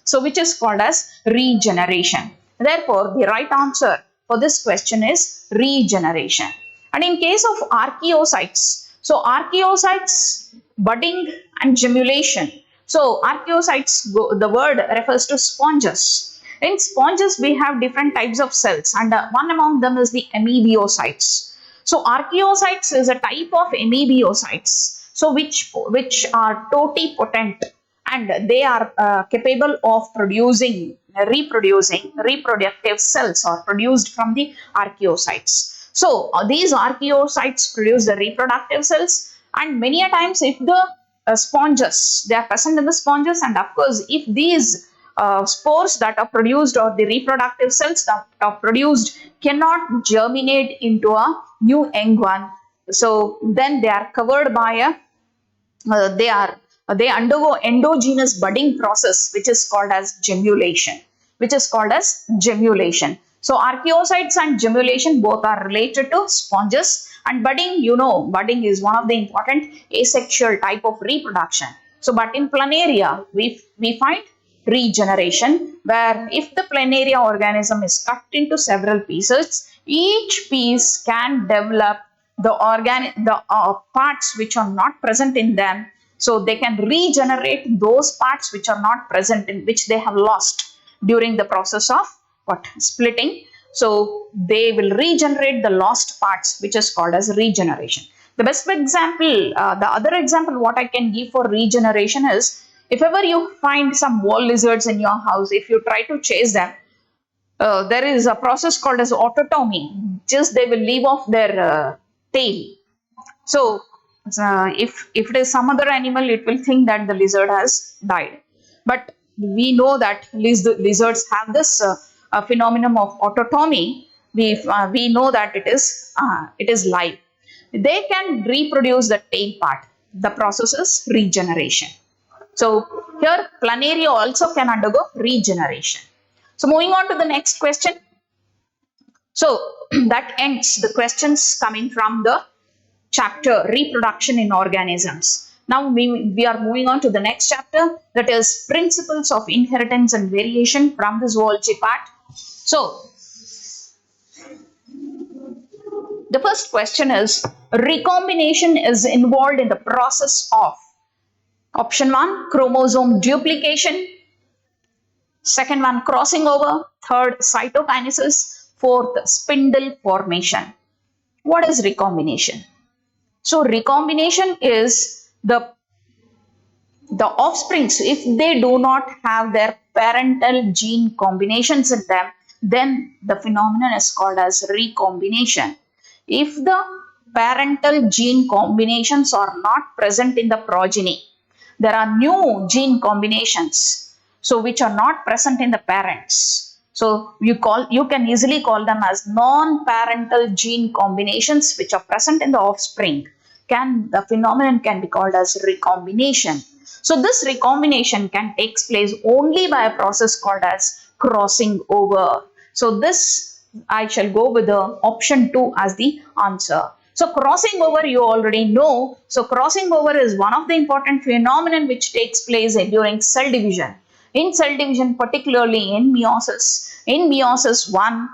So which is called as regeneration. Therefore, the right answer for this question is regeneration. And in case of archaeocytes, so archaeocytes, budding and gemulation. So archaeocytes, the word refers to sponges. In sponges, we have different types of cells, and one among them is the amoebocytes. So archaeocytes is a type of amoebocytes, so which are totipotent, and they are capable of reproducing reproductive cells or produced from the archaeocytes. So these archaeocytes produce the reproductive cells, and many a times if the sponges, they are present in the sponges, and of course if these spores that are produced or the reproductive cells that are produced cannot germinate into a new young one, so then they are covered by a they undergo endogenous budding process which is called as gemulation. So archaeocytes and gemulation both are related to sponges, and budding, budding is one of the important asexual type of reproduction. So but in planaria we find regeneration, where if the planaria organism is cut into several pieces, each piece can develop the parts which are not present in them. So they can regenerate those parts which are not present in, which they have lost during the process of splitting. So they will regenerate the lost parts, which is called as regeneration. The best example, the other example what I can give for regeneration is, if ever you find some wall lizards in your house, if you try to chase them, there is a process called as autotomy. Just they will leave off their tail. So if it is some other animal, it will think that the lizard has died. But we know that lizards have this phenomenon of autotomy. We know that it is live. They can reproduce the tail part. The process is regeneration. So here planaria also can undergo regeneration. So moving on to the next question. So that ends the questions coming from the chapter reproduction in organisms. Now we are moving on to the next chapter, that is principles of inheritance and variation from the zoology part. So the first question is, recombination is involved in the process of option 1 chromosome duplication, second one crossing over, third cytokinesis, fourth spindle formation. What is recombination? So recombination is the offsprings, if they do not have their parental gene combinations in them, then the phenomenon is called as recombination. If the parental gene combinations are not present in the progeny, there are new gene combinations, so which are not present in the parents. So you can easily call them as non-parental gene combinations which are present in the offspring. The phenomenon can be called as recombination. So this recombination can take place only by a process called as crossing over. So this I shall go with the option 2 as the answer. So crossing over you already know. So crossing over is one of the important phenomenon which takes place during cell division. In cell division, particularly in meiosis. In meiosis 1,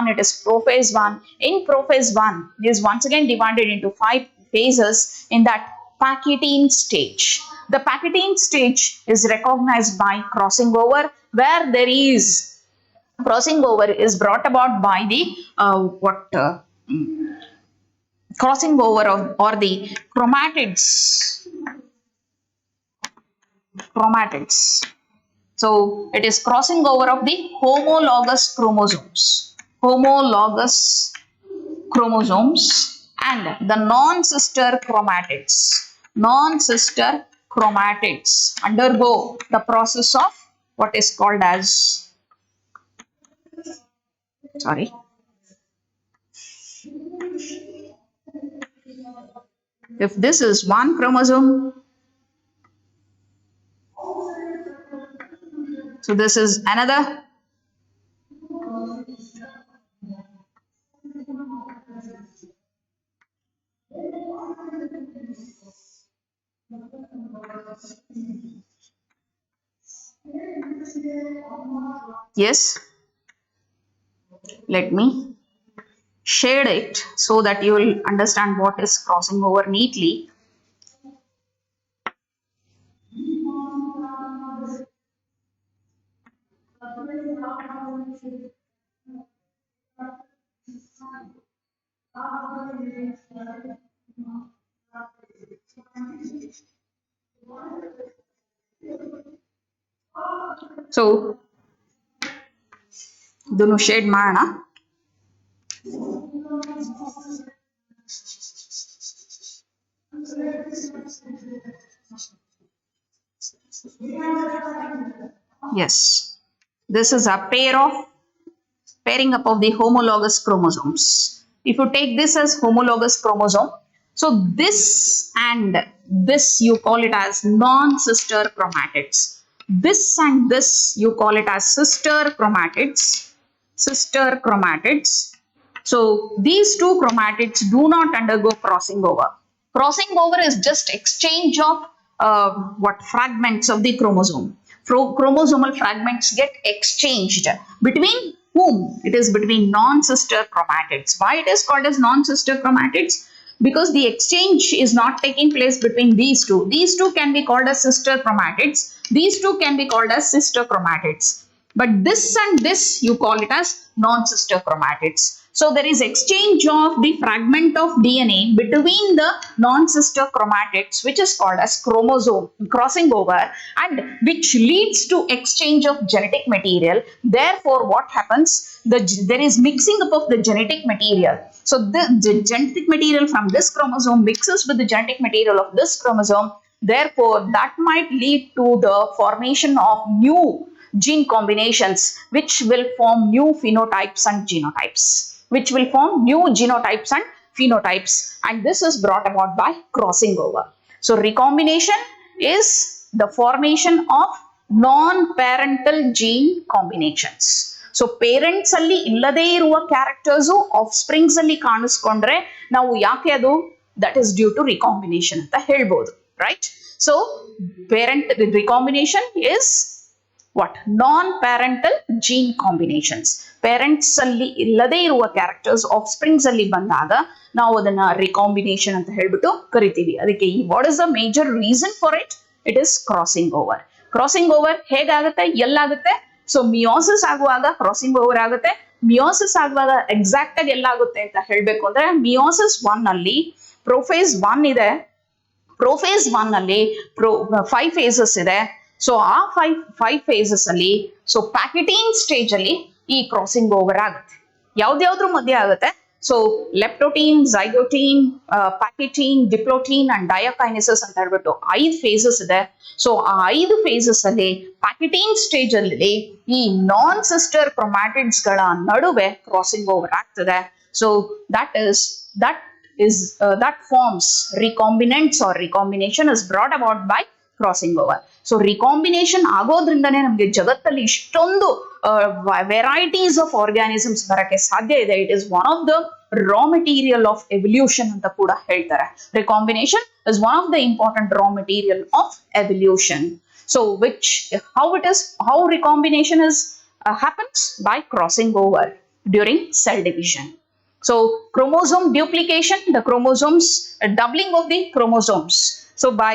it is prophase 1. In prophase 1, it is once again divided into 5 phases in that Pachytene stage. The Pachytene stage is recognized by crossing over, where there is crossing over is brought about by the crossing over of or the chromatids. So it is crossing over of the homologous chromosomes and the non-sister chromatids undergo the process of what is called as if this is one chromosome, so this is another. Yes, let me shade it so that you will understand what is crossing over neatly. So दोनों shade मारना. Yes, this is a pairing up of the homologous chromosomes. If you take this as homologous chromosome, so this and this you call it as non-sister chromatids. This and this you call it as sister chromatids. So these two chromatids do not undergo crossing over. Crossing over is just exchange of fragments of the chromosome. Chromosomal fragments get exchanged between whom? It is between non-sister chromatids. Why it is called as non-sister chromatids? Because the exchange is not taking place between these two. These two can be called as sister chromatids. These two can be called as sister chromatids. But this and this you call it as non-sister chromatids. So there is exchange of the fragment of DNA between the non-sister chromatids, which is called as chromosome crossing over, and which leads to exchange of genetic material. Therefore, what happens? There is mixing up of the genetic material. So the genetic material from this chromosome mixes with the genetic material of this chromosome. Therefore, that might lead to the formation of new gene combinations which will form new phenotypes and genotypes, and this is brought about by crossing over. So recombination is the formation of non-parental gene combinations. So parents ಅಲ್ಲಿ ಇಲ್ಲದೇ ಇರುವ characters of springs ಅಲ್ಲಿ ಕಾಣಿಸ್ಕೊಂಡ್ರೆ ನಾವು ಯಾಕೆ ಅದು that is due to recombination ಅಂತ ಹೇಳ್ಬೋದು, right? So parent recombination is what? Non parental gene combinations. Parents ಅಲ್ಲಿ ಇಲ್ಲದೇ ಇರುವ ಕ್ಯಾರೆಕ್ಟರ್ಸ್ ಆಫ್ ಸ್ಪ್ರಿಂಗ್ಸ್ ಅಲ್ಲಿ ಬಂದಾಗ ನಾವು ಅದನ್ನ ರಿಕಾಂಬಿನೇಷನ್ ಅಂತ ಹೇಳ್ಬಿಟ್ಟು ಕರಿತೀವಿ. ಅದಕ್ಕೆ what is the major reason for it? It is crossing over. Crossing over ಹೇಗಾಗುತ್ತೆ, ಎಲ್ಲಾಗುತ್ತೆ? ಸೊ ಮಿಯೋಸಿಸ್ ಆಗುವಾಗ ಕ್ರಾಸಿಂಗ್ ಓವರ್ ಆಗುತ್ತೆ. ಮಿಯೋಸಿಸ್ ಆಗುವಾಗ ಎಕ್ಸಾಕ್ಟ್ ಆಗಿ ಎಲ್ಲಾಗುತ್ತೆ ಅಂತ ಹೇಳ್ಬೇಕು ಅಂದ್ರೆ, ಮಿಯೋಸಿಸ್ 1 ಅಲ್ಲಿ ಪ್ರೊಫೇಸ್ 1 ಇದೆ. ಪ್ರೊಫೇಸ್ 1 ಅಲ್ಲಿ 5 ಫೇಸಸ್ ಇದೆ. ಸೊ ಆ 5 ಫೇಸಸ್ ಅಲ್ಲಿ ಸೊ ಪ್ಯಾಕೆಟೀನ್ ಸ್ಟೇಜ್ ಅಲ್ಲಿ ಈ ಕ್ರಾಸಿಂಗ್ ಓವರ್ ಆಗುತ್ತೆ. ಯಾವ್ದ್ಯಾವ್ದ್ರ ಮಧ್ಯೆ ಆಗುತ್ತೆ? ಸೊ ಲೆಪ್ಟೋಟೀನ್, ಝೈಗೋಟೀನ್, ಪ್ಯಾಕೆಟೀನ್, ಡಿಪ್ಲೋಟೀನ್ ಅಂಡ್ ಡಯಾಕೈನೆಸಿಸ್ ಅಂತ ಹೇಳ್ಬಿಟ್ಟು 5 ಫೇಸಸ್ ಇದೆ. ಸೊ ಆ 5 ಫೇಸಸ್ ಅಲ್ಲಿ ಪ್ಯಾಕೆಟೀನ್ ಸ್ಟೇಜ್ ಅಲ್ಲಿ ಈ ನಾನ್ ಸಿಸ್ಟರ್ ಕ್ರೊಮ್ಯಾಟಿಡ್ಸ್ ಗಳ ನಡುವೆ ಕ್ರಾಸಿಂಗ್ ಓವರ್ ಆಗ್ತದೆ. So that forms recombinants or recombination is brought about by crossing over. So recombination ಆಗೋದ್ರಿಂದನೇ ನಮ್ಗೆ ಜಗತ್ತಲ್ಲಿ ಇಷ್ಟೊಂದು ವೆರೈಟೀಸ್ ಆಫ್ ಆರ್ಗ್ಯಾನಿಸಮ್ಸ್ ಬರಕ್ಕೆ ಸಾಧ್ಯ ಇದೆ. It is one of the raw material of evolution ಅಂತ ಕೂಡ ಹೇಳ್ತಾರೆ. Recombination is one of the important raw material of evolution. So how recombination is happens by crossing over during cell division. So chromosome duplication, the chromosomes, doubling of the chromosomes. So by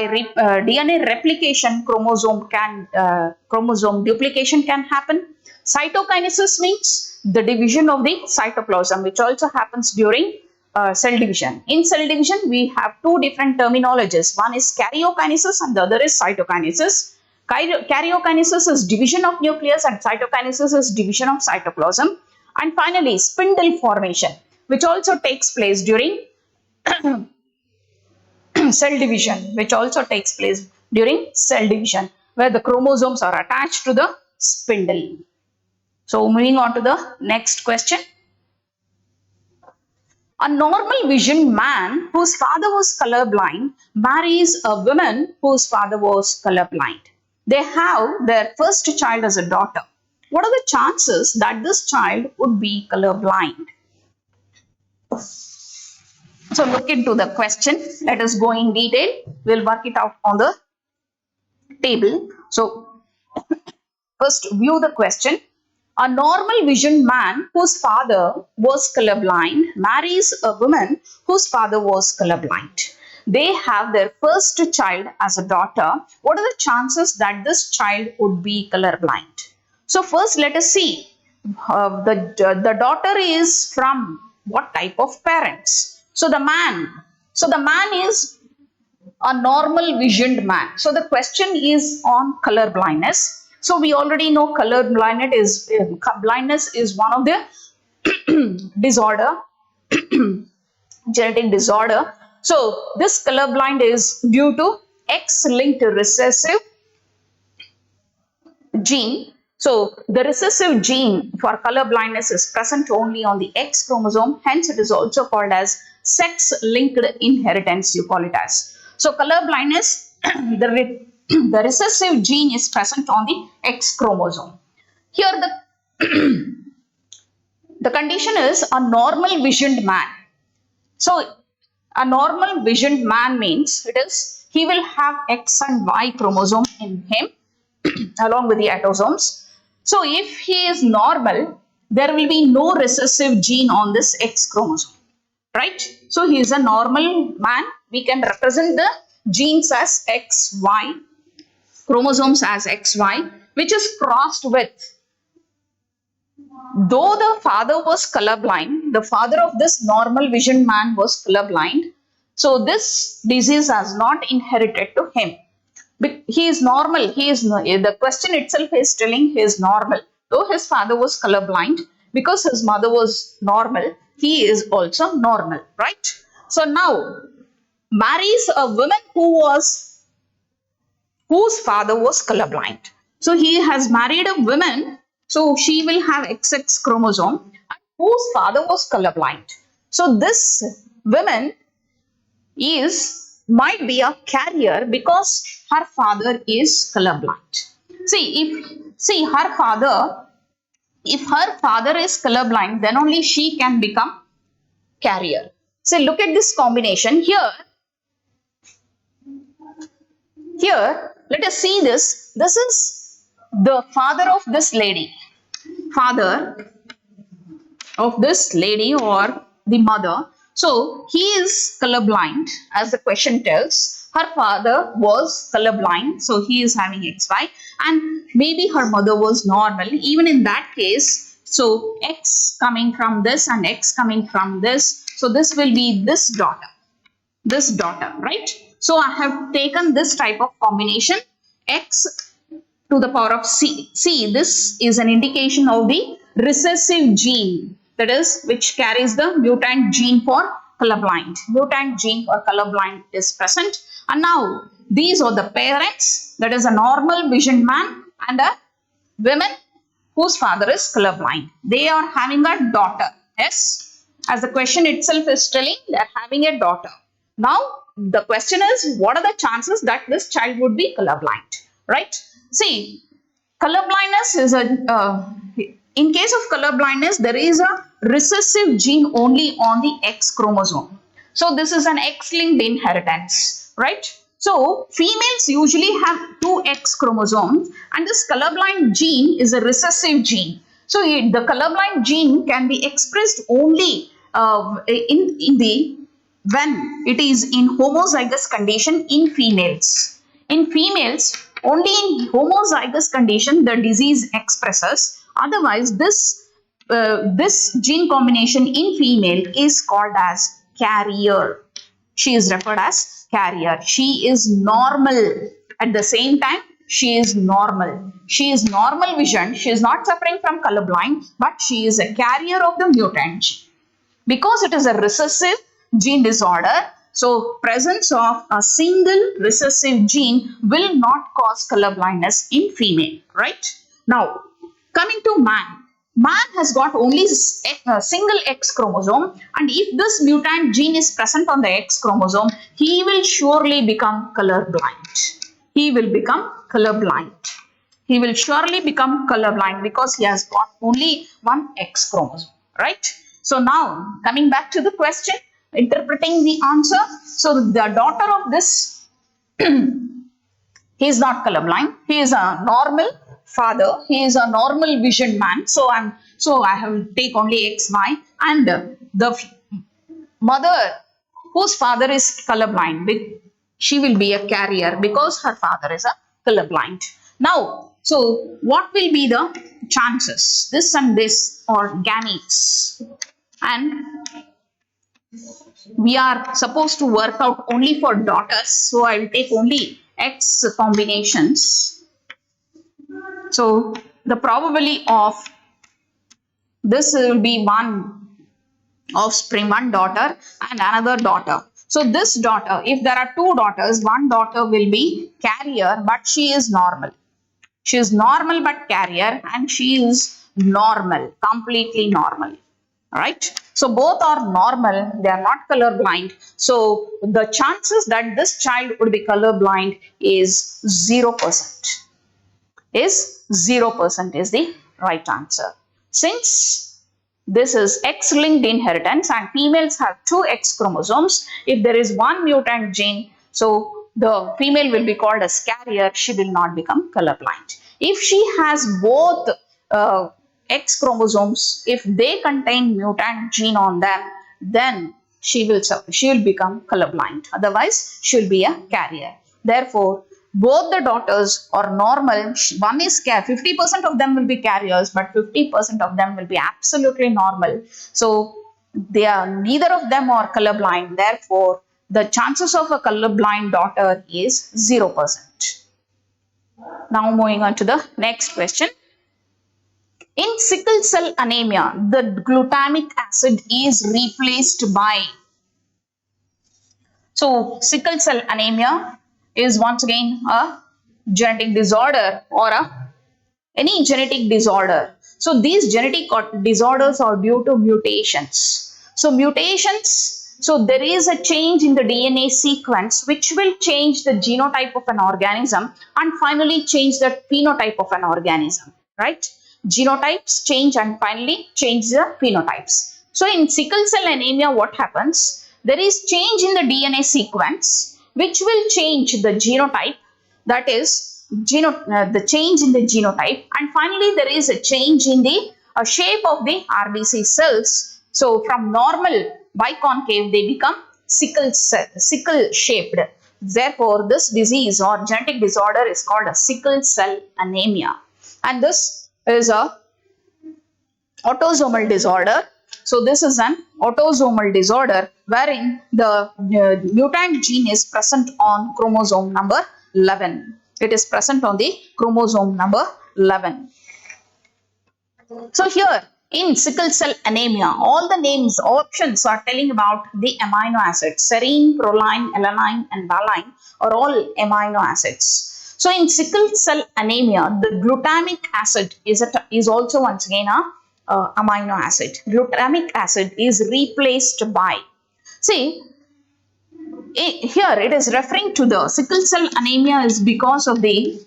DNA replication, chromosome duplication can happen. Cytokinesis means the division of the cytoplasm, which also happens during cell division. In cell division, we have 2 different terminologies. One is karyokinesis and the other is cytokinesis. Karyokinesis is division of nucleus and cytokinesis is division of cytoplasm. And finally, spindle formation, which also takes place during cell division, where the chromosomes are attached to the spindle. So moving on to the next question. A normal visioned man whose father was colorblind marries a woman whose father was colorblind. They have their first child as a daughter. What are the chances that this child would be colorblind? So look into the question. Let us go in detail. We'll work it out on the table. So first view the question. A normal visioned man whose father was colorblind marries a woman whose father was colorblind. They have their first child as a daughter. What are the chances that this child would be colorblind? So first let us see. The daughter is from what type of parents? So the man is a normal visioned man. So the question is on color blindness. So we already know color blindness is one of the disorder, genetic disorder. So this color blind is due to X-linked recessive gene. So the recessive gene for color blindness is present only on the X chromosome. Hence it is also called as sex-linked inheritance, you call it as. So color blindness, the recessive gene is present on the X chromosome. Here the condition is a normal visioned man. So a normal visioned man means he will have X and Y chromosome in him along with the autosomes. So if he is normal, there will be no recessive gene on this X chromosome, right? So he is a normal man. We can represent the genes as XY, chromosomes as XY, which is crossed with. Though the father was colorblind, the father of this normal vision man was colorblind. So this disease has not inherited to him. But he is normal. The question itself is telling he is normal. Though his father was colorblind, because his mother was normal, he is also normal, right? So now marries a woman who was whose father was colorblind. So he has married a woman, so she will have XX chromosome, and whose father was colorblind. So this woman is might be a carrier because her father is colorblind. See her father, if her father is colorblind, then only she can become carrier. So look at this combination here. Here, let us see this. This is the father of this lady. Father of this lady or the mother. So he is colorblind, as the question tells. Her father was colorblind, so he is having XY, and maybe her mother was normal. Even in that case, so X coming from this and X coming from this. So this will be this daughter, right? So I have taken this type of combination, X to the power of C. See, this is an indication of the recessive gene, that is, which carries the mutant gene for colorblind. Mutant gene for colorblind is present. And now, these are the parents, that is a normal vision man and a woman whose father is colorblind. They are having a daughter. Yes, as the question itself is telling, they are having a daughter. Now, the question is, what are the chances that this child would be colorblind, right? See, colorblindness is in case of colorblindness, there is a recessive gene only on the X chromosome. So this is an X-linked inheritance, right? So females usually have two X chromosomes, and this colorblind gene is a recessive gene. So the colorblind gene can be expressed only in the when it is in homozygous condition in females. In females, only in homozygous condition the disease expresses. Otherwise, this gene combination in female is called as carrier. She is referred as carrier. She is normal. At the same time, she is normal. She is normal vision. She is not suffering from colorblind, but she is a carrier of the mutant gene. Because it is a recessive gene disorder, so presence of a single recessive gene will not cause colorblindness in female, right? Now, coming to man. Man has got only a single X chromosome, and if this mutant gene is present on the X chromosome, he will surely become colorblind. He will become colorblind. He will surely become colorblind because he has got only one X chromosome, right? So now, coming back to the question, interpreting the answer. So the daughter of this, he is not colorblind. He is a normal father. He is a normal vision man. So I have take only X, Y, and the mother whose father is colorblind, she will be a carrier because her father is a colorblind. Now, so what will be the chances? This and this are gametes, and we are supposed to work out only for daughters. So I will take only X combinations. So the probability of this will be one offspring, one daughter and another daughter. So this daughter, if there are two daughters, one daughter will be carrier, but she is normal. She is normal but carrier, and she is normal, completely normal. Right? So both are normal, they are not colorblind. So the chances that this child would be colorblind is 0%. Is 0% is the right answer. Since this is X-linked inheritance and females have two X chromosomes, if there is one mutant gene, so the female will be called as carrier, she will not become colorblind. If she has both X chromosomes, if they contain mutant gene on them, then she will become colorblind. Otherwise, she will be a carrier. Therefore, both the daughters are normal. One is 50% of them will be carriers, but 50% of them will be absolutely normal. So neither of them are colorblind. Therefore, the chances of a colorblind daughter is 0%. Now moving on to the next question. In sickle cell anemia, the glutamic acid is replaced by. So sickle cell anemia is once again a genetic disorder or any genetic disorder. So these genetic disorders are due to mutations. So mutations, so there is a change in the DNA sequence which will change the genotype of an organism and finally change the phenotype of an organism, right? Genotypes change and finally change the phenotypes. So in sickle cell anemia, what happens? There is change in the DNA sequence which will change the genotype, that is the change in the genotype, and finally there is a change in the shape of the RBC cells. So from normal biconcave they become sickle shaped. Therefore this disease or genetic disorder is called a sickle cell anemia, and this is a autosomal disorder. So this is an autosomal disorder wherein the mutant gene is present on chromosome number 11. It is present on the chromosome number 11. So here in sickle cell anemia, all the names options are telling about the amino acids. Serine, proline, alanine and valine are all amino acids. So in sickle cell anemia, the glutamic acid is also once again a amino acid. Glutamic acid is replaced by, see, here it is referring to the sickle cell anemia is because of the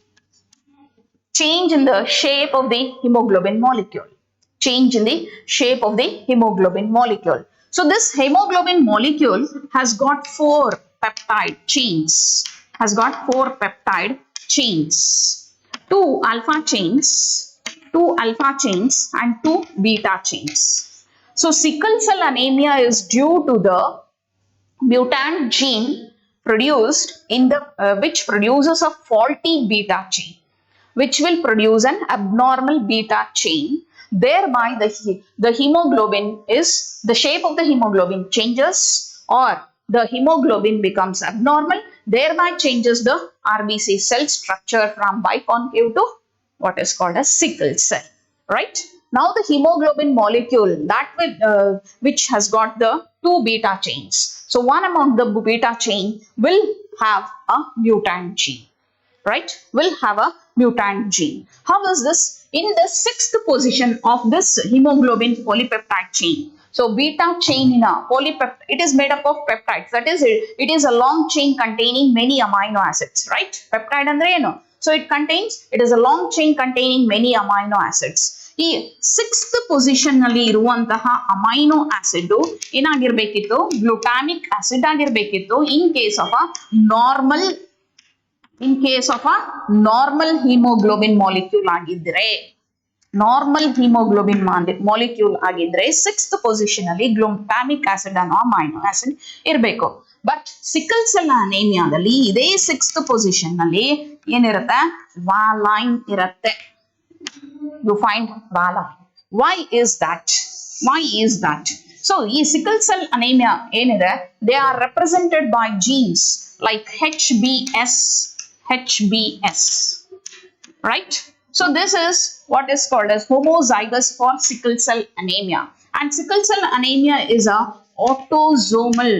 change in the shape of the hemoglobin molecule. Change in the shape of the hemoglobin molecule. So this hemoglobin molecule has got 4 peptide chains. 2 alpha chains, 2 alpha chains and 2 beta chains. So sickle cell anemia is due to the mutant gene produced in the which produces a faulty beta chain, which will produce an abnormal beta chain. Thereby the hemoglobin is, the shape of the hemoglobin changes or the hemoglobin becomes abnormal, thereby changes the RBC cell structure from biconcave to what is called a sickle cell, right? Now the hemoglobin molecule that will, which has got the 2 beta chains. So one among the beta chain will have a mutant gene, right? Will have a mutant gene. How is this? In the 6th position of this hemoglobin polypeptide chain. So beta chain in a polypeptide, it is made up of peptides. That is, it is a long chain containing many amino acids, right? Peptide andre eno. So it is a long chain containing many amino acids. ಈ 6th position ನಲ್ಲಿ ಇರುವಂತಹ amino acid ಏನಾಗಿರಬೇಕಿತ್ತು? Glutamic acid ಆಗಿರಬೇಕಿತ್ತು. in case of a normal hemoglobin molecule ಆಗಿದ್ರೆ, normal hemoglobin molecule ಆಗಿದ್ರೆ 6th position ಅಲ್ಲಿ glutamic acid ಅನ್ನೋ amino acid ಇರಬೇಕು. ಬಟ್ ಸಿಕಲ್ ಸೆಲ್ ಅನೇಮಿಯಾದಲ್ಲಿ ಇದೇ 6th position ನಲ್ಲಿ ಏನಿರುತ್ತೆ? ವ್ಯಾಲೈನ್ ಇರುತ್ತೆ. You find valine. Why is that? So ಈ sickle cell anemia ಏನಿದೆ, they are represented by genes like HBS, right? So this is what is called as homozygous for sickle cell anemia, and sickle cell anemia is a autosomal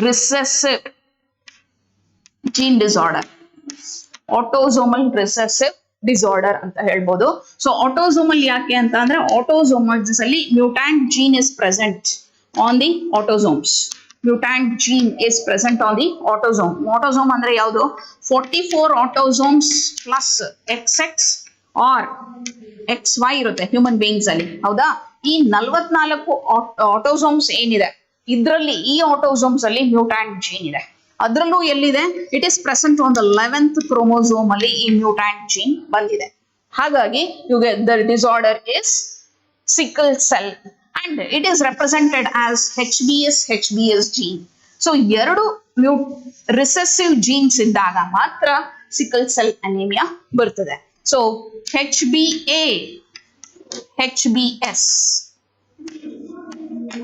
recessive gene disorder. Autosomal recessive disorder ಅಂತ ಹೇಳ್ಬೋದು. So autosomal ಯಾಕೆ ಅಂತ ಅಂದ್ರೆ ಆಟೋಸೋಮಲ್ಸ್ ಅಲ್ಲಿ mutant gene is present on the autosomes. Mutant gene is present on the autosome. Autosome ಅಂದ್ರೆ ಯಾವುದು? 44 autosomes plus XX or XY ಇರುತ್ತೆ ಹ್ಯೂಮನ್ ಬೀಯಿಂಗ್ಸ್ ಅಲ್ಲಿ, ಹೌದಾ? ಈ 44 ಆಟೋಸೋಮ್ಸ್ ಏನಿದೆ ಇದರಲ್ಲಿ ಈ ಆಟೋಸೋಮ್ಸ್ ಅಲ್ಲಿ ಮ್ಯೂಟ್ಯಾಂಟ್ ಜೀನ್ ಇದೆ. ಅದರಲ್ಲೂ ಎಲ್ಲಿದೆ? It is present on the 11th chromosome ಅಲ್ಲಿ ಈ ಮ್ಯೂಟ್ಯಾಂಟ್ ಜೀನ್ ಬಂದಿದೆ. ಹಾಗಾಗಿ the disorder is sickle cell and it is represented as HBS gene. So ಎರಡು ರಿಸೆಸಿವ್ ಜೀನ್ಸ್ ಇದ್ದಾಗ ಮಾತ್ರ ಸಿಕಲ್ ಸೆಲ್ ಅನೇಮಿಯಾ ಬರ್ತದೆ. So HBS.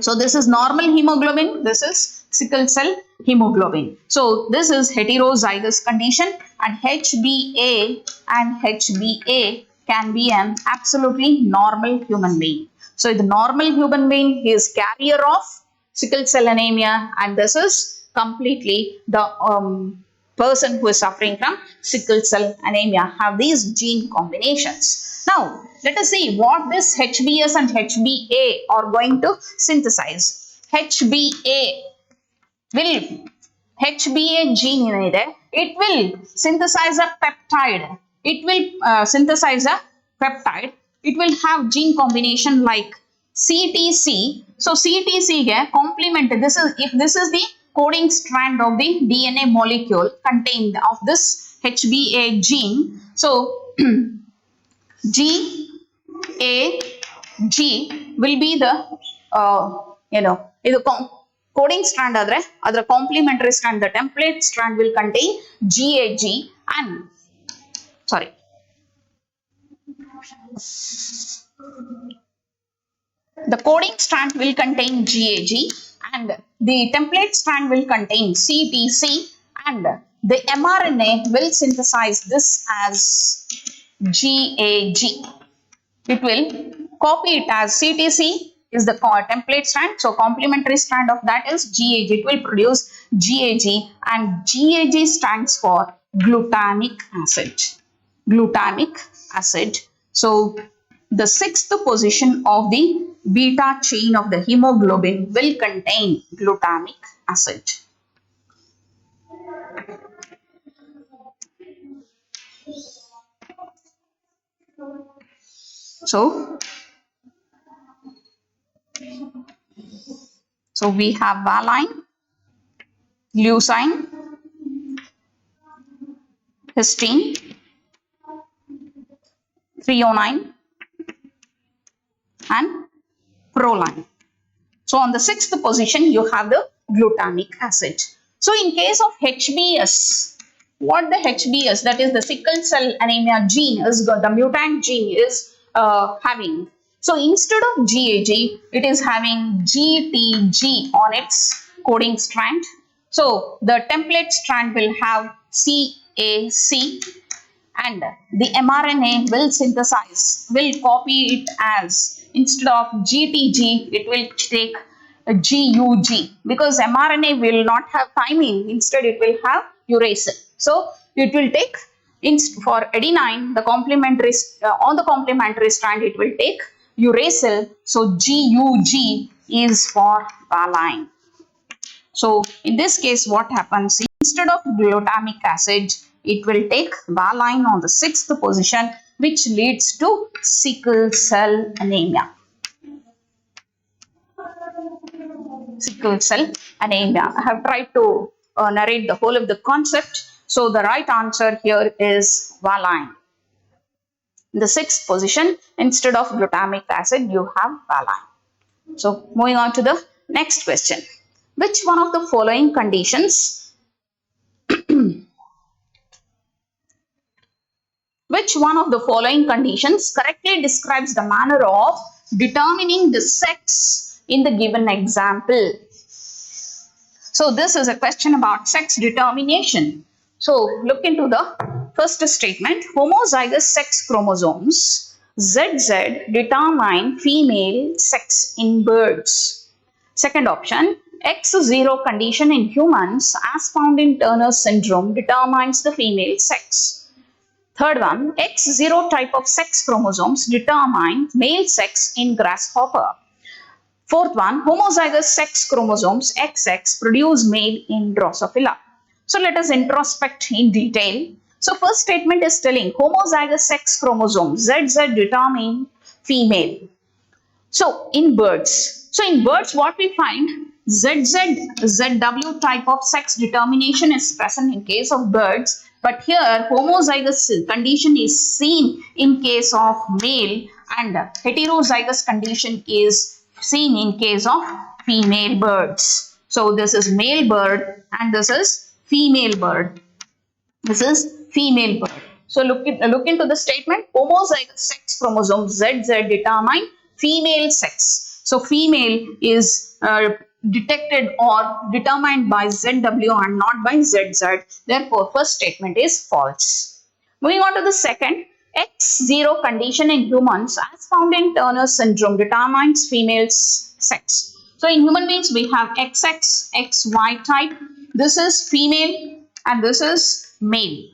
So this is normal hemoglobin, this is sickle cell hemoglobin. So this is heterozygous condition, and HbA can be an absolutely normal human being. So the normal human being is carrier of sickle cell anemia, and this is completely the person who is suffering from sickle cell anemia have these gene combinations. Now, let us see what this HbS and HbA are going to synthesize. HbA will HbA gene it will synthesize a peptide. It will synthesize a peptide. It will have gene combination like CTC. So CTC complement. This is if this is the coding strand of the DNA molecule contained of this HbA gene. So GAG will be the coding strand adra complementary strand. The template strand will contain GAG and the coding strand will contain GAG and the template strand will contain CTC, and the mRNA will synthesize this as GAG. It will copy it as CTC is the template strand. So complementary strand of that is GAG. It will produce GAG, and GAG stands for glutamic acid. Glutamic acid. So the sixth position of the beta chain of the hemoglobin will contain glutamic acid. So we have valine, leucine, histine, threonine, and proline. So on the sixth position, you have the glutamic acid. So in case of HbS, what the HbS, that is the sickle cell anemia gene, is the mutant gene is having. So instead of GAG, it is having GTG on its coding strand. So the template strand will have CAC, and the mRNA will synthesize, will copy it as, instead of GTG, it will take GUG, because mRNA will not have thymine, instead it will have uracil. So it will take, for adenine, the complementary, on the complementary strand it will take uracil, so GUG is for valine. So in this case, what happens, instead of glutamic acid, it will take valine on the sixth position, which leads to sickle cell anemia. Sickle cell anemia. I have tried to narrate the whole of the concept. So the right answer here is valine. In the sixth position, instead of glutamic acid, you have valine. So moving on to the next question. Which one of the following conditions Which one of the following conditions correctly describes the manner of determining the sex in the given example? So this is a question about sex determination. So look into the first statement. Homozygous sex chromosomes ZZ determine female sex in birds. Second option, X0 condition in humans as found in Turner syndrome determines the female sex. Third one, X0 type of sex chromosomes determine male sex in grasshopper. Fourth one, homozygous sex chromosomes XX produce male in Drosophila. So let us introspect in detail. So first statement is telling homozygous sex chromosomes ZZ determine female. So in birds, what we find, ZW type of sex determination is present in case of birds, but here homozygous condition is seen in case of male and heterozygous condition is seen in case of female birds. So this is male bird and this is female bird. This is female bird. So look into the statement. Homozygous sex chromosome ZZ determine female sex. So female is detected or determined by ZW and not by ZZ. Therefore, first statement is false. Moving on to the second, X0 condition in humans as found in Turner syndrome determines female's sex. So in human beings, we have XX, XY type. This is female and this is male,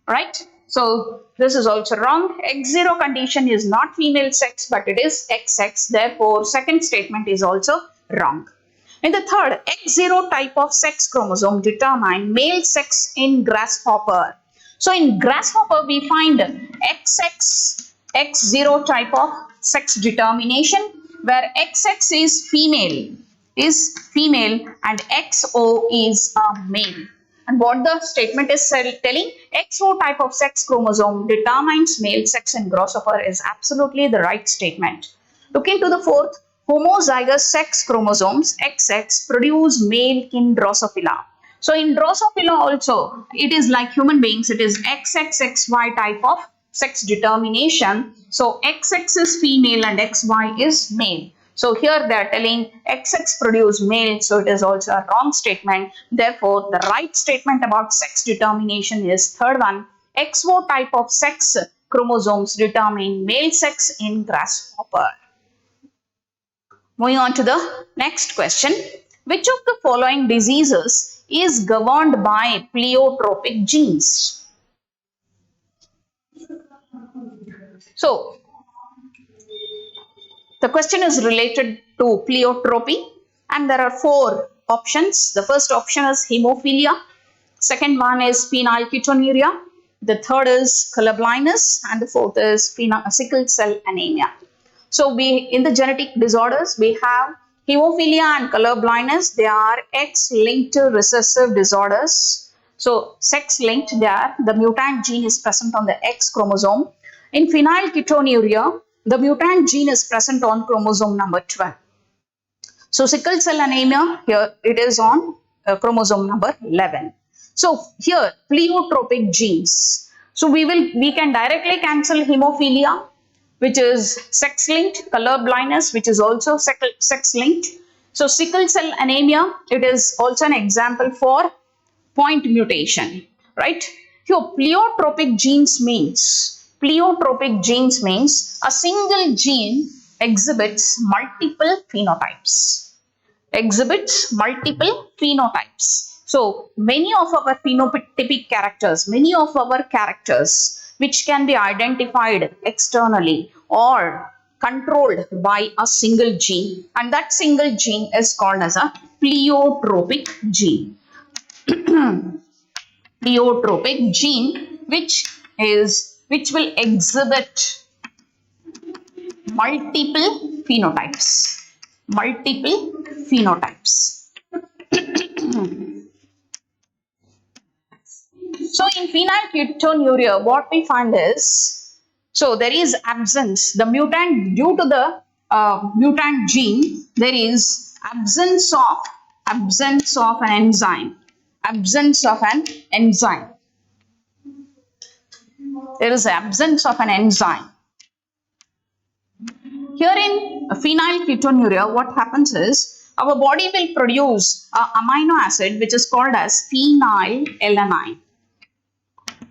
right? So this is also wrong. X0 condition is not female sex, but it is XX. Therefore, second statement is also wrong. In the third, X0 type of sex chromosome determine male sex in grasshopper. So in grasshopper, we find XX, X0 type of sex determination, where XX is female and XO is a male. And what the statement is telling, XO type of sex chromosome determines male sex in grasshopper is absolutely the right statement. Looking to the fourth, homozygous sex chromosomes XX produce male in Drosophila. So in Drosophila also, it is like human beings, it is XXXY type of sex determination. So XX is female and XY is male. So here they are telling XX produce male, so it is also a wrong statement. Therefore, the right statement about sex determination is third one. XO type of sex chromosomes determine male sex in grasshopper. Moving on to the next question. Which of the following diseases is governed by pleiotropic genes? So, the question is related to pleiotropy and there are four options. The first option is hemophilia. Second one is phenylketonuria. The third is color blindness and the fourth is sickle cell anemia. So in the genetic disorders, we have hemophilia and color blindness. They are X-linked recessive disorders. So sex-linked, the mutant gene is present on the X chromosome. In phenylketonuria, the mutant gene is present on chromosome number 12. So sickle cell anemia, here it is on chromosome number 11. So here pleiotropic genes. So we can directly cancel hemophilia, which is sex-linked, color blindness, which is also sex-linked. So sickle cell anemia, it is also an example for point mutation, right? Here pleiotropic genes means a single gene exhibits multiple phenotypes. So many of our phenotypic characters, which can be identified externally or controlled by a single gene, and that single gene is called as a pleiotropic gene. Pleiotropic gene, which will exhibit multiple phenotypes. So in phenylketonuria, what we find is, so there is absence, the mutant, due to the mutant gene, there is absence of an enzyme. There is absence of an enzyme. Here in phenylketonuria, what happens is, our body will produce an amino acid which is called as phenylalanine.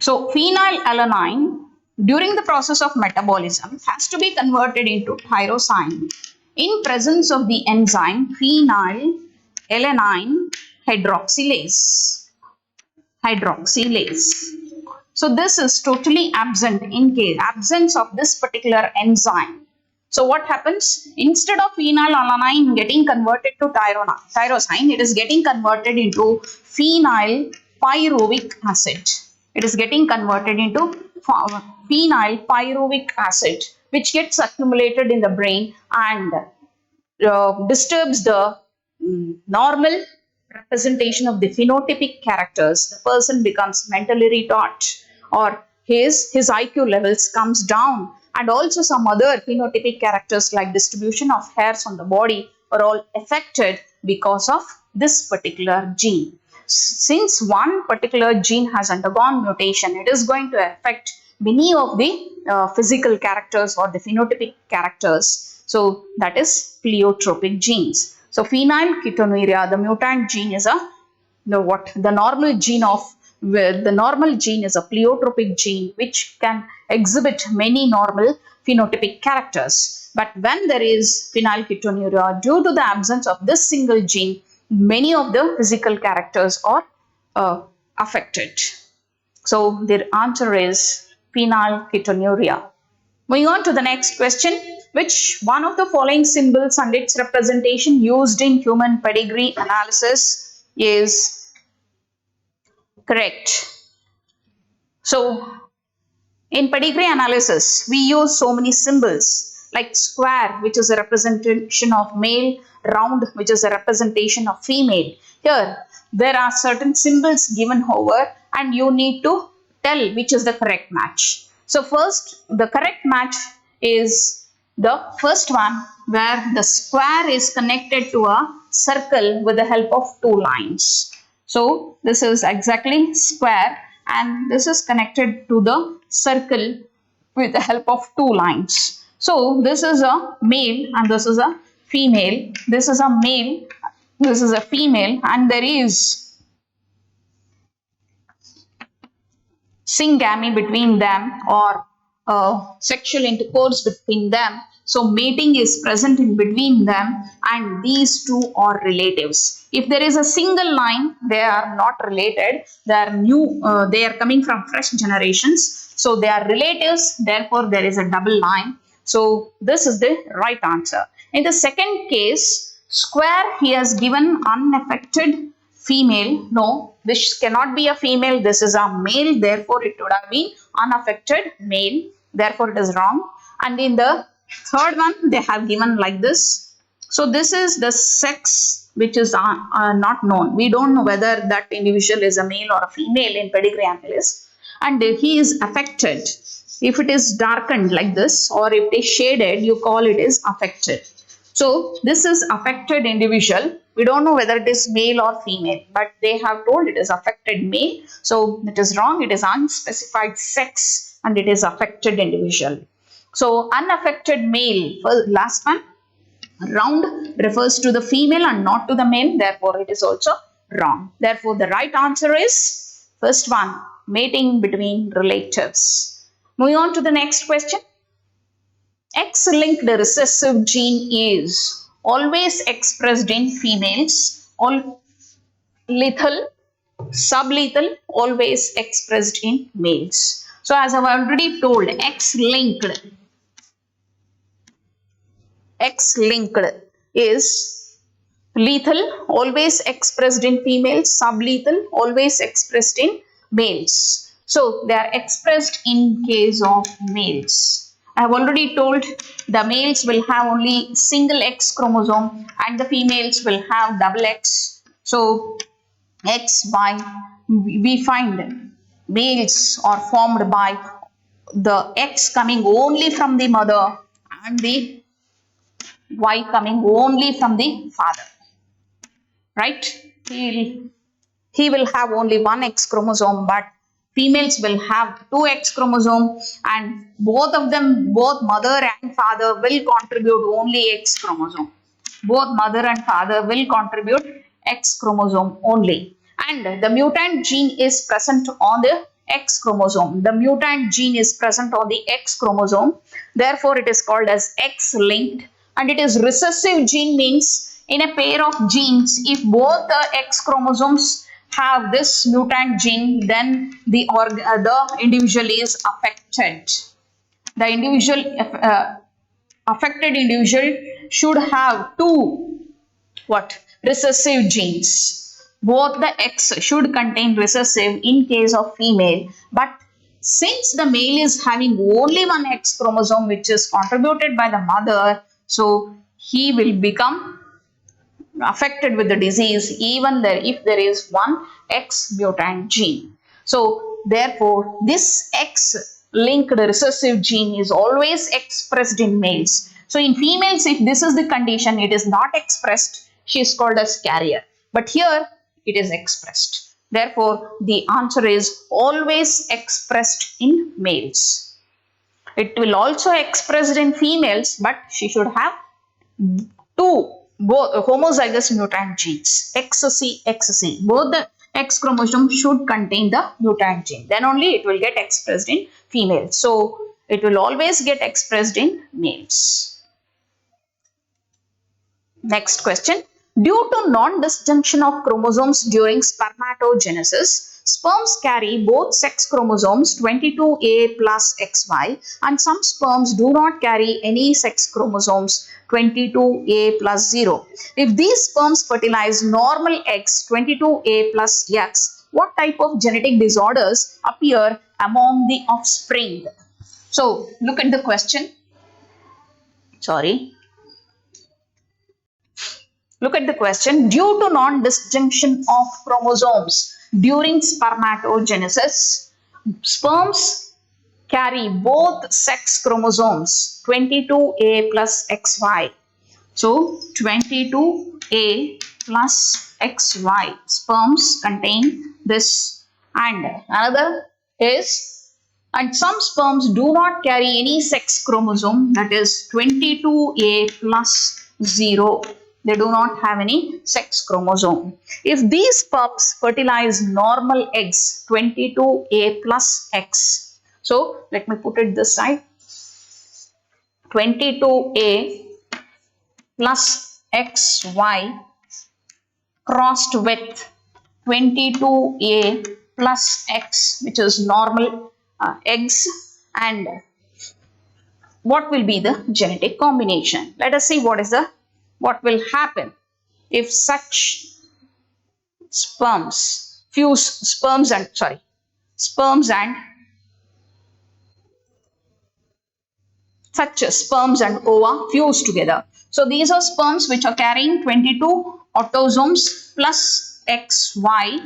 So phenylalanine, during the process of metabolism, has to be converted into tyrosine in presence of the enzyme phenylalanine hydroxylase. So this is totally absent in case absence of this particular enzyme. So what happens? Instead of phenylalanine getting converted to tyrosine, it is getting converted into phenylpyruvic acid. It is getting converted into phenylpyruvic acid, which gets accumulated in the brain and disturbs the normal representation of the phenotypic characters. The person becomes mentally retarded, or his IQ levels comes down, and also some other phenotypic characters like distribution of hairs on the body are all affected because of this particular gene. Since one particular gene has undergone mutation, it is going to affect many of the physical characters or the phenotypic characters. So that is pleiotropic genes. So phenylketonuria, the mutant gene is the normal gene is a pleiotropic gene which can exhibit many normal phenotypic characters. But when there is phenylketonuria, due to the absence of this single gene, many of the physical characters are affected. So their answer is phenylketonuria. Moving on to the next question. Which one of the following symbols and its representation used in human pedigree analysis is correct? So in pedigree analysis, we use so many symbols like square, which is a representation of male, round, which is a representation of female. Here, there are certain symbols given over and you need to tell which is the correct match. So first, the correct match is the first one where the square is connected to a circle with the help of two lines. So this is exactly square and this is connected to the circle with the help of two lines. So this is a male and this is a female. This is a male, this is a female, and there is syngamy between them or sexual intercourse between them. So mating is present in between them and these two are relatives. If there is a single line, they are not related. They are new, they are coming from fresh generations. So they are relatives, therefore there is a double line. So this is the right answer. In the second case, square, he has given unaffected female. No, this cannot be a female. This is a male. Therefore, it would have been unaffected male. Therefore, it is wrong. And in the third one, they have given like this. So, this is the sex which is not known. We don't know whether that individual is a male or a female in pedigree analysis. And he is affected. If it is darkened like this or if it is shaded, you call it is affected. So, this is affected individual. We don't know whether it is male or female, but they have told it is affected male. So, it is wrong. It is unspecified sex and it is affected individual. So, unaffected male, last one, round refers to the female and not to the male. Therefore, it is also wrong. Therefore, the right answer is first one, mating between relatives. Moving on to the next question. X-linked recessive gene is always expressed in females, all lethal, sublethal, always expressed in males. So as I've already told, X-linked is lethal, always expressed in females, sublethal, always expressed in males. So they are expressed in case of males. I have already told the males will have only single X chromosome and the females will have double X. So X, Y, we find males are formed by the X coming only from the mother and the Y coming only from the father. Right? He will have only one X chromosome, but females will have two X chromosome and both of them, both mother and father will contribute only X chromosome. Both mother and father will contribute X chromosome only. And the mutant gene is present on the X chromosome. The mutant gene is present on the X chromosome. Therefore, it is called as X-linked. And it is recessive gene means in a pair of genes, if both the X chromosomes have this mutant gene, then the individual is affected. The individual affected individual should have two recessive genes. Both the X should contain recessive in case of female, but since the male is having only one X chromosome which is contributed by the mother, so he will become affected with the disease even if there is one X mutant gene. So therefore, this X-linked recessive gene is always expressed in males. So in females, if this is the condition, it is not expressed, she is called as carrier. But here it is expressed. Therefore, the answer is always expressed in males. It will also expressed in females, but she should have two both homozygous mutant genes, XC, XC. Both the X chromosome should contain the mutant gene. Then only it will get expressed in females. So it will always get expressed in males. Next question. Due to non-disjunction of chromosomes during spermatogenesis, Sperms carry both sex chromosomes 22A plus XY, and some sperms do not carry any sex chromosomes 22A plus 0. If these sperms fertilize normal eggs 22A plus X, what type of genetic disorders appear among the offspring? So look at the question. Look at the question. Due to non-disjunction of chromosomes during spermatogenesis, sperms carry both sex chromosomes 22A plus XY. So 22A plus XY sperms contain this, and another is, and some sperms do not carry any sex chromosome, that is 22A plus 0. They do not have any sex chromosome. If these sperms fertilize normal eggs 22A plus X, so let me put it this side, 22A plus XY crossed with 22A plus X, which is normal eggs, and what will be the genetic combination? Let us see what will happen if such sperms and ova fuse together. So these are sperms which are carrying 22 autosomes plus XY,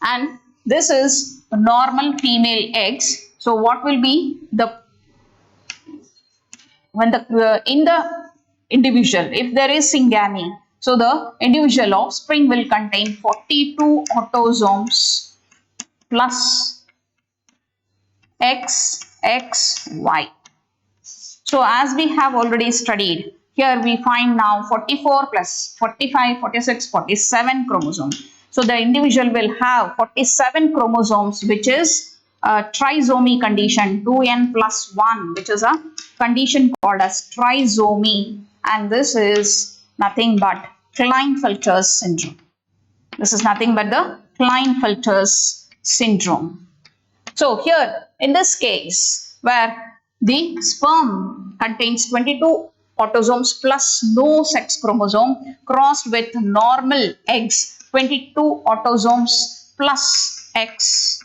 and this is normal female eggs. So what will be the, when the in the individual, if there is syngamy, so the individual offspring will contain 42 autosomes plus XY. So as we have already studied, here we find now 44 plus 45, 46, 47 chromosomes. So the individual will have 47 chromosomes, which is a trisomy condition, 2n plus 1, which is a condition called as trisomy, and this is nothing but Klinefelter's syndrome. This is nothing but the Klinefelter's syndrome. So here in this case, where the sperm contains 22 autosomes plus no sex chromosome crossed with normal eggs 22 autosomes plus X.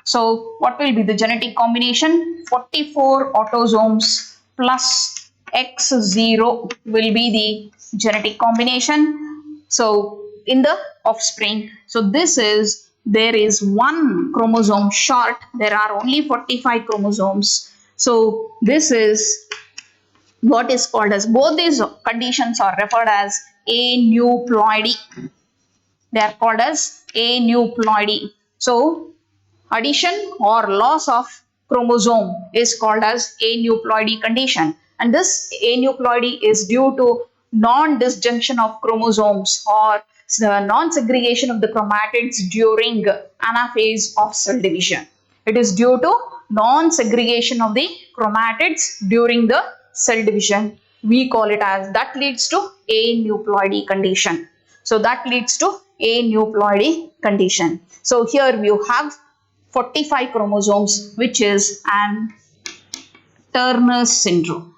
So what will be the genetic combination? 44 autosomes plus X0 will be the genetic combination. So in the offspring, so this is, there is one chromosome short, there are only 45 chromosomes. So this is what is called as, both these conditions are referred as aneuploidy. They are called as aneuploidy. So addition or loss of chromosome is called as aneuploidy condition, and this aneuploidy is due to non-disjunction of chromosomes or the non-segregation of the chromatids during anaphase of cell division. It is due to non-segregation of the chromatids during the cell division. We call it as, that leads to aneuploidy condition. So that leads to aneuploidy condition. So here you have 45 chromosomes, which is an Turner's syndrome,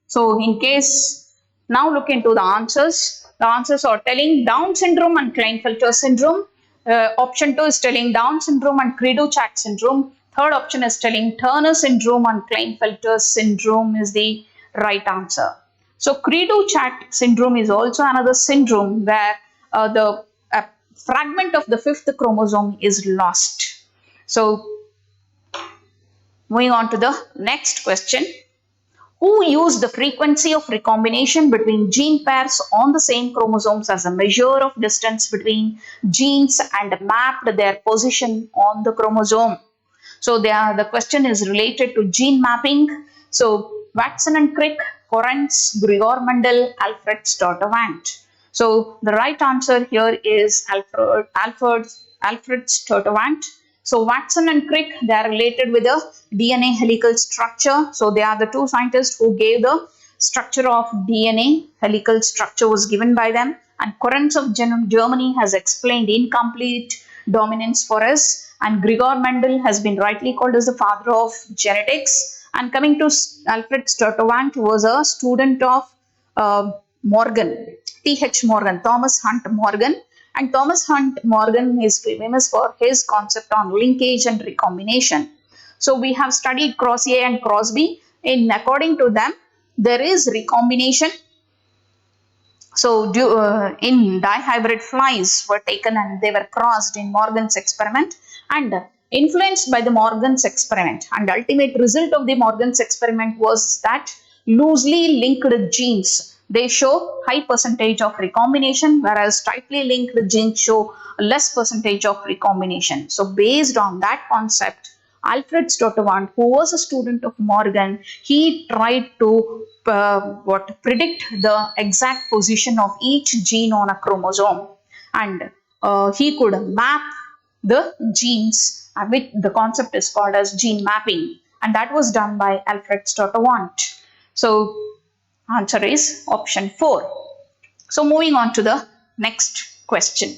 So in case, now look into the answers. The answers are telling Down syndrome and Klinefelter syndrome. Option 2 is telling Down syndrome and Cri du Chat syndrome. Third option is telling Turner syndrome and Klinefelter syndrome is the right answer. So Cri du Chat syndrome is also another syndrome where the fragment of the fifth chromosome is lost. So moving on to the next question. Who used the frequency of recombination between gene pairs on the same chromosomes as a measure of distance between genes and mapped their position on the chromosome? So the question is related to gene mapping. So Watson and Crick, Correns, Gregor Mendel, Alfred Sturtevant. So the right answer here is Alfred Sturtevant. So Watson and Crick, they are related with the DNA helical structure. So they are the two scientists who gave the structure of DNA, helical structure was given by them, and Correns of Germany has explained incomplete dominance for us, and Gregor Mendel has been rightly called as the father of genetics. And coming to Alfred Sturtevant, was a student of Morgan, T.H. Morgan, Thomas Hunt Morgan. And Thomas Hunt Morgan is famous for his concept on linkage and recombination. So we have studied Crozier and Crosby. According to them, there is recombination. So in dihybrid flies were taken and they were crossed in Morgan's experiment, and influenced by the Morgan's experiment, and ultimate result of the Morgan's experiment was that loosely linked genes, they show high percentage of recombination, whereas tightly linked genes show less percentage of recombination. So based on that concept, Alfred Sturtevant, who was a student of Morgan, he tried to predict the exact position of each gene on a chromosome, and he could map the genes, which the concept is called as gene mapping, and that was done by Alfred Sturtevant. So answer is option 4. So moving on to the next question.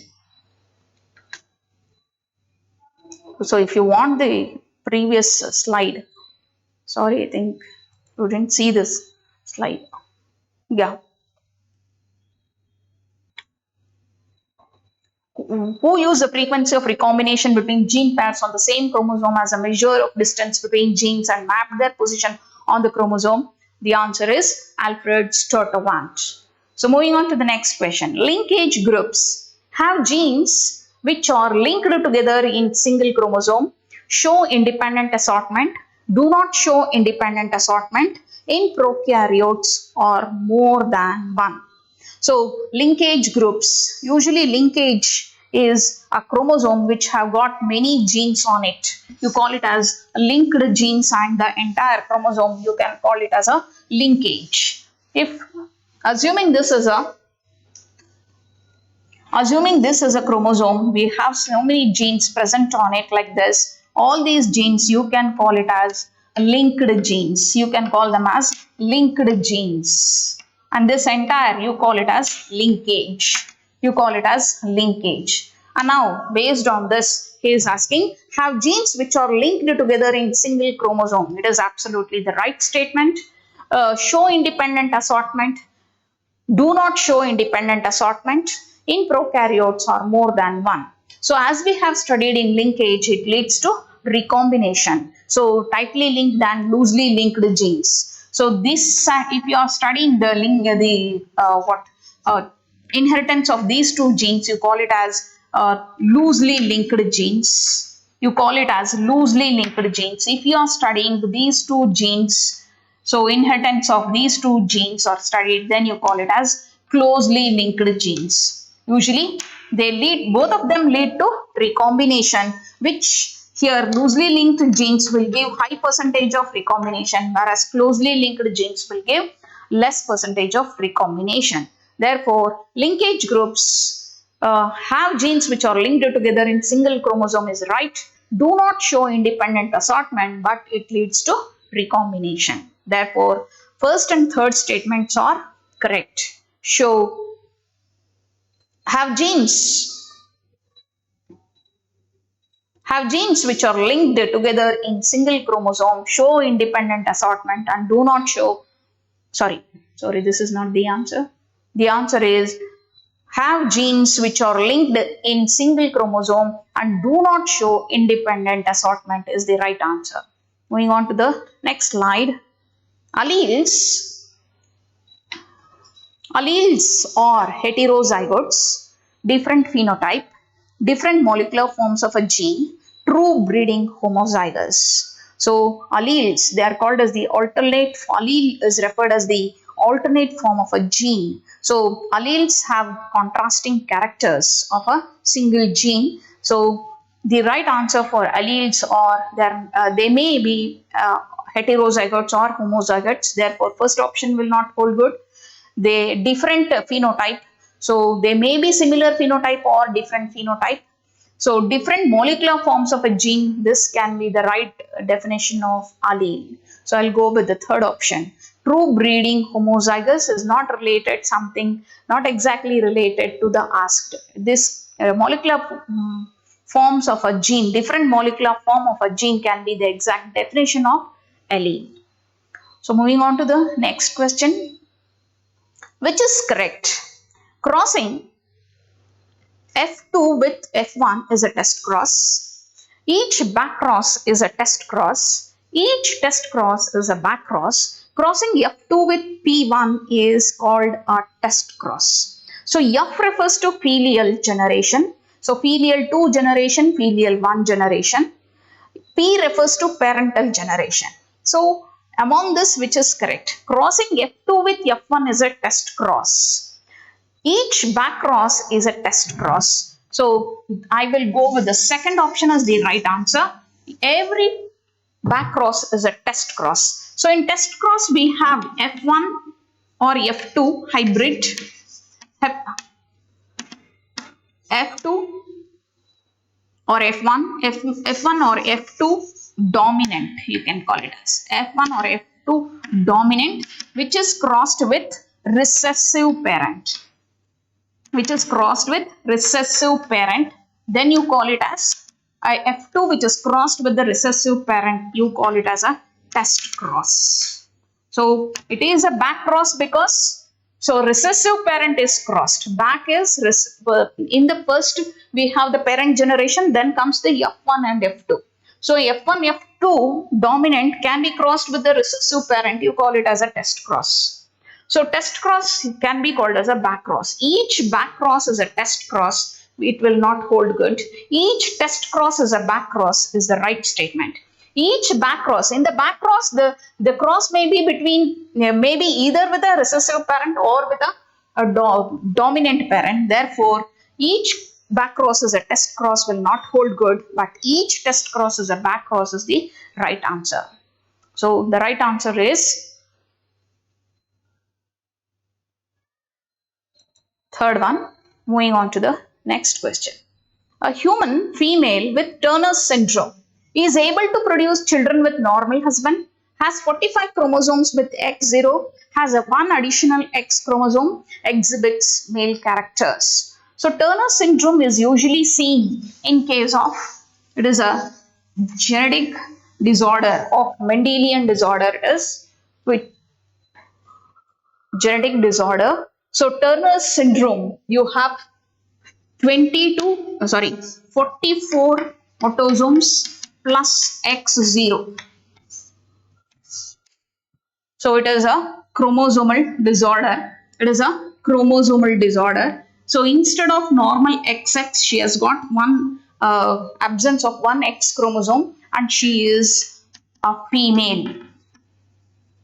So if you want the previous slide, sorry, I think you didn't see this slide. Yeah. Who used the frequency of recombination between gene pairs on the same chromosome as a measure of distance between genes and mapped their position on the chromosome? The answer is Alfred Sturtevant. So moving on to the next question. Linkage groups have genes which are linked together in single chromosome, show independent assortment, do not show independent assortment in prokaryotes, or more than one. So linkage groups, usually linkage is a chromosome which have got many genes on it. You call it as linked genes, and the entire chromosome you can call it as a linkage. If assuming this is a chromosome, we have so many genes present on it like this. All these genes you can call it as linked genes. You can call them as linked genes. And this entire you call it as linkage. You call it as linkage. And now based on this, he is asking, have genes which are linked together in single chromosome? It is absolutely the right statement. Show independent assortment, do not show independent assortment in prokaryotes, or more than one. So as we have studied in linkage, it leads to recombination. So tightly linked and loosely linked genes. So this, if you are studying the inheritance of these two genes, you call it as loosely linked genes. You call it as loosely linked genes. If you are studying these two genes, so inheritance of these two genes are studied, then you call it as closely linked genes. Usually both of them lead to recombination, which here loosely linked genes will give high percentage of recombination, whereas closely linked genes will give less percentage of recombination. Therefore, linkage groups have genes which are linked together in single chromosome is right. Do not show independent assortment, but it leads to recombination. Therefore, first and third statements are correct. Have genes which are linked together in single chromosome, show independent assortment, and do not show, sorry, this is not the answer. The answer is have genes which are linked in single chromosome and do not show independent assortment is the right answer. Moving on to the next slide. Alleles are heterozygotes, different phenotype, different molecular forms of a gene, true breeding homozygous. So alleles, they are called as the alternate. Allele is referred as the alternate form of a gene. So alleles have contrasting characters of a single gene. So the right answer for alleles are they may be heterozygotes or homozygotes. Therefore, first option will not hold good. They different phenotype. So they may be similar phenotype or different phenotype. So different molecular forms of a gene, this can be the right definition of allele. So I'll go with the third option. true breeding homozygous is not related something, not exactly related to the asked. This molecular forms of a gene, different molecular form of a gene can be the exact definition of allele. So moving on to the next question, which is correct? Crossing F2 with F1 is a test cross. Each back cross is a test cross. Each test cross is a back cross. Crossing F2 with P1 is called a test cross. So F refers to filial generation. So filial 2 generation, filial 1 generation. P refers to parental generation. So among this, which is correct? Crossing F2 with F1 is a test cross. Each back cross is a test cross. So I will go with the second option as the right answer. Every back cross is a test cross. So in test cross we have F1 or F2 hybrid, F2 or F1, F1 or F2 dominant, you can call it as F1 or F2 dominant, which is crossed with recessive parent. Then you call it as F2 which is crossed with the recessive parent, you call it as a test cross. So it is a back cross because recessive parent is crossed. Back is in the first we have the parent generation, then comes the F1 and F2. So F1, F2 dominant can be crossed with the recessive parent, you call it as a test cross. So test cross can be called as a back cross. Each back cross is a test cross. It will not hold good. Each test cross is a back cross is the right statement. Each back cross, in the back cross, the cross may be between, maybe either with a recessive parent or with a dominant parent. Therefore, each back cross is a test cross will not hold good, but each test cross is a back cross is the right answer. So the right answer is third one. Moving on to the next question. A human female with Turner syndrome is able to produce children with normal husband, has 45 chromosomes with X0, has a one additional X chromosome, exhibits male characters. So Turner syndrome is usually seen in case of, it is a genetic disorder of Mendelian disorder is with genetic disorder. So Turner syndrome, you have 44 autosomes plus X0. So it is a chromosomal disorder. So instead of normal XX, she has got one absence of one X chromosome and she is a female.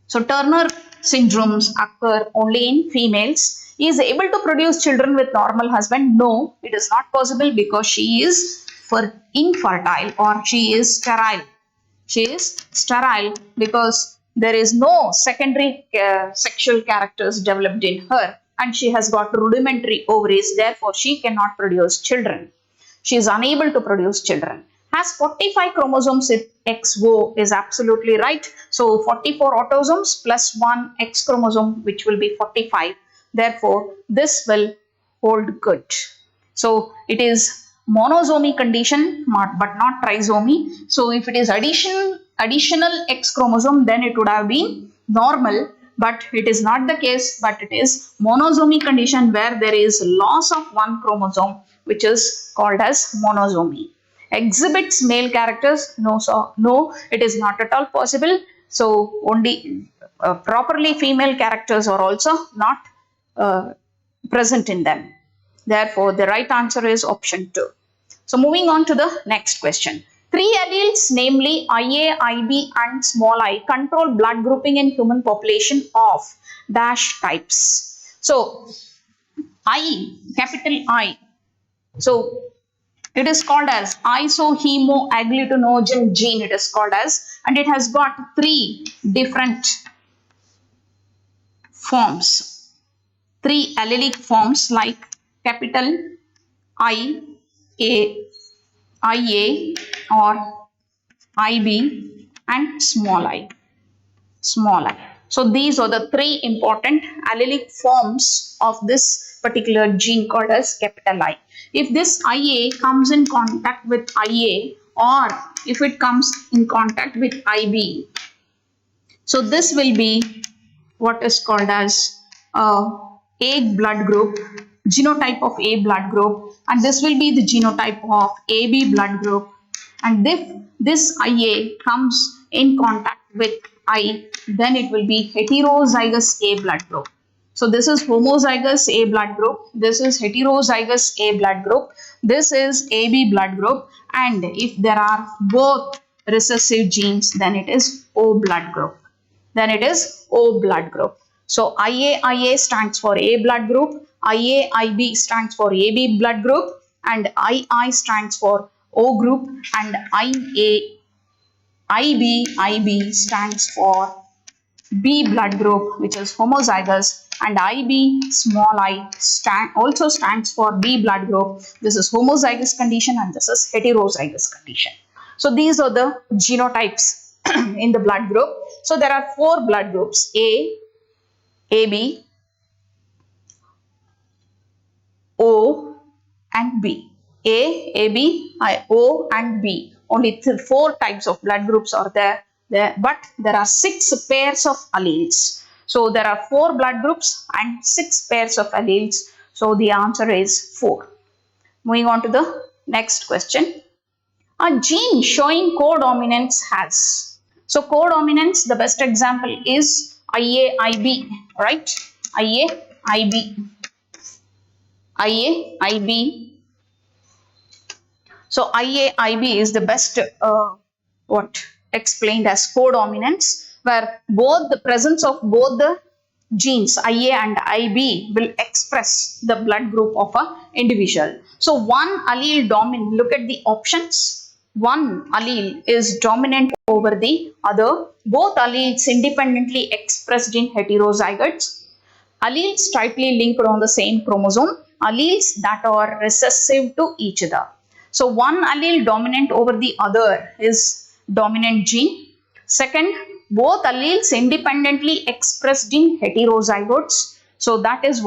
So Turner syndromes occur only in females. Is able to produce children with normal husband? No, it is not possible because she is infertile or she is sterile. She is sterile because there is no secondary sexual characters developed in her and she has got rudimentary ovaries. Therefore, she cannot produce children. She is unable to produce children. Has 45 chromosomes with XO is absolutely right. So 44 autosomes plus 1 X chromosome, which will be 45. Therefore, this will hold good. So it is monosomy condition, but not trisomy. So if it is additional X chromosome, then it would have been normal, but it is not the case, but it is monosomy condition where there is loss of one chromosome, which is called as monosomy. Exhibits male characters? No, it is not at all possible. So only properly female characters are also not present in them. Therefore, the right answer is option 2. So moving on to the next question. 3 alleles, namely IA, IB and small I, control blood grouping in human population of dash types. So I, capital I. So it is called as isohemoagglutinogen gene, it is called as, and it has got 3 different forms, 3 allelic forms like capital I, IA or IB and small I. So these are the three important allelic forms of this particular gene called as capital I. If this IA comes in contact with IA, or if it comes in contact with IB, so this will be what is called as A blood group, genotype of A blood group, and this will be the genotype of AB blood group. And if this IA comes in contact with I, then it will be heterozygous A blood group. So this is homozygous A blood group, this is heterozygous A blood group, this is AB blood group, and if there are both recessive genes, then it is O blood group. Then it is O blood group. So IA stands for A blood group, IB stands for AB blood group, and II stands for O group, and IB stands for B blood group, which is homozygous, and IB small I also stands for B blood group. This is homozygous condition and this is heterozygous condition. So these are the genotypes in the blood group. So there are four blood groups: A, AB, O, and B. A, AB, O, and B. Only four types of blood groups are there, but there are 6 pairs of alleles. So there are 4 blood groups and 6 pairs of alleles. So the answer is 4. Moving on to the next question. A gene showing codominance has. So codominance, the best example is IAIB, right? IAIB. So IAIB is the best explained as codominance, where both the presence of both the genes IA and IB will express the blood group of an individual. So one allele dominant, look at the options. One allele is dominant over the other. Both alleles independently expressed in heterozygotes. Alleles tightly linked on the same chromosome. Alleles that are recessive to each other. So one allele dominant over the other is dominant gene. Second, both alleles independently expressed in heterozygotes. So that is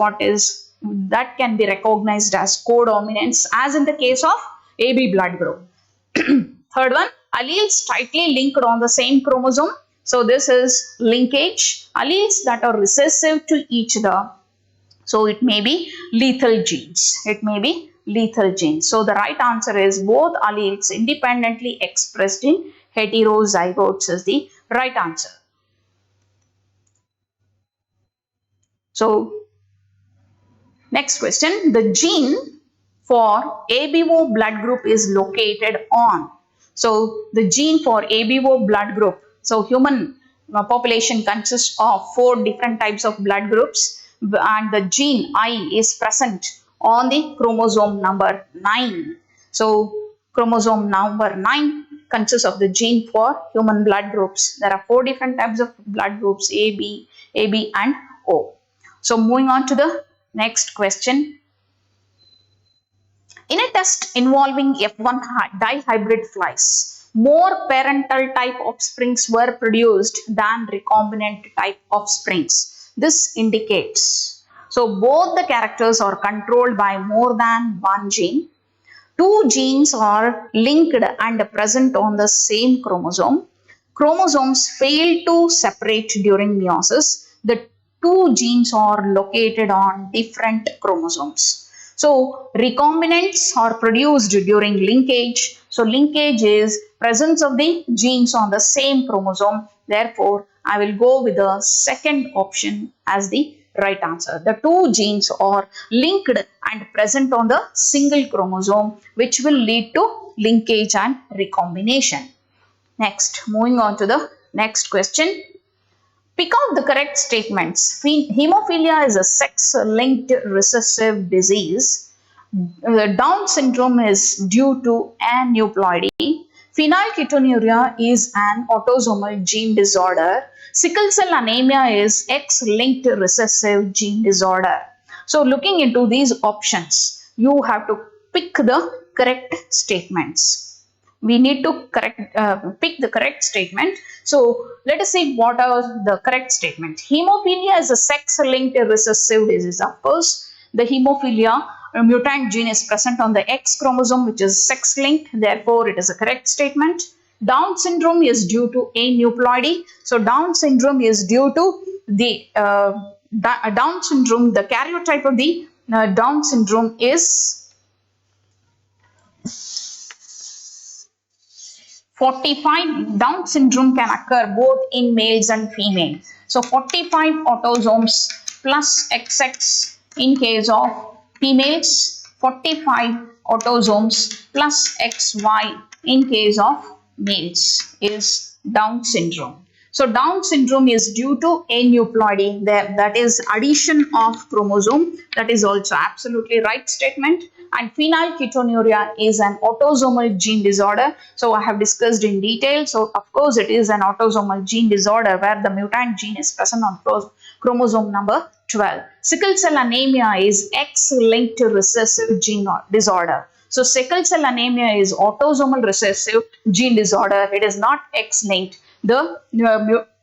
that can be recognized as codominance, as in the case of AB blood group. Third one, alleles tightly linked on the same chromosome. So this is linkage. Alleles that are recessive to each other. So it may be lethal genes. So the right answer is both alleles independently expressed in heterozygotes is the right answer. So next question, the gene for ABO blood group is located on. So the gene for ABO blood group, so human population consists of 4 different types of blood groups, and the gene I is present on the chromosome number 9. So chromosome number 9 consists of the gene for human blood groups. There are 4 different types of blood groups: AB, and O. So moving on to the next question. In a test involving F1 dihybrid flies, more parental type offsprings were produced than recombinant type offsprings. This indicates, so both the characters are controlled by more than one gene. 2 genes are linked and present on the same chromosome. Chromosomes fail to separate during meiosis. The 2 genes are located on different chromosomes. So recombinants are produced during linkage. So linkage is presence of the genes on the same chromosome. Therefore, I will go with the second option as the right answer. The 2 genes are linked and present on the single chromosome, which will lead to linkage and recombination. Next, moving on to the next question. Pick out the correct statements. Hemophilia is a sex-linked recessive disease. Down syndrome is due to aneuploidy. Phenylketonuria is an autosomal gene disorder. Sickle cell anemia is X-linked recessive gene disorder. So looking into these options, you have to pick the correct statements. we need to pick the correct statement. So let us see what are the correct statement. Hemophilia is a sex-linked recessive disease. Of course, the hemophilia mutant gene is present on the X chromosome, which is sex-linked. Therefore, it is a correct statement. Down syndrome is due to aneuploidy. So Down syndrome is due to the Down syndrome. The karyotype of the Down syndrome is 45. Down syndrome can occur both in males and females. So 45 autosomes plus XX in case of females, 45 autosomes plus XY in case of males is Down syndrome. So Down syndrome is due to aneuploidy, that is addition of chromosome. That is also absolutely right statement. And phenylketonuria is an autosomal gene disorder. So I have discussed in detail. So of course it is an autosomal gene disorder where the mutant gene is present on chromosome number 12. Sickle cell anemia is X-linked recessive gene disorder. So sickle cell anemia is autosomal recessive gene disorder. It is not X-linked. The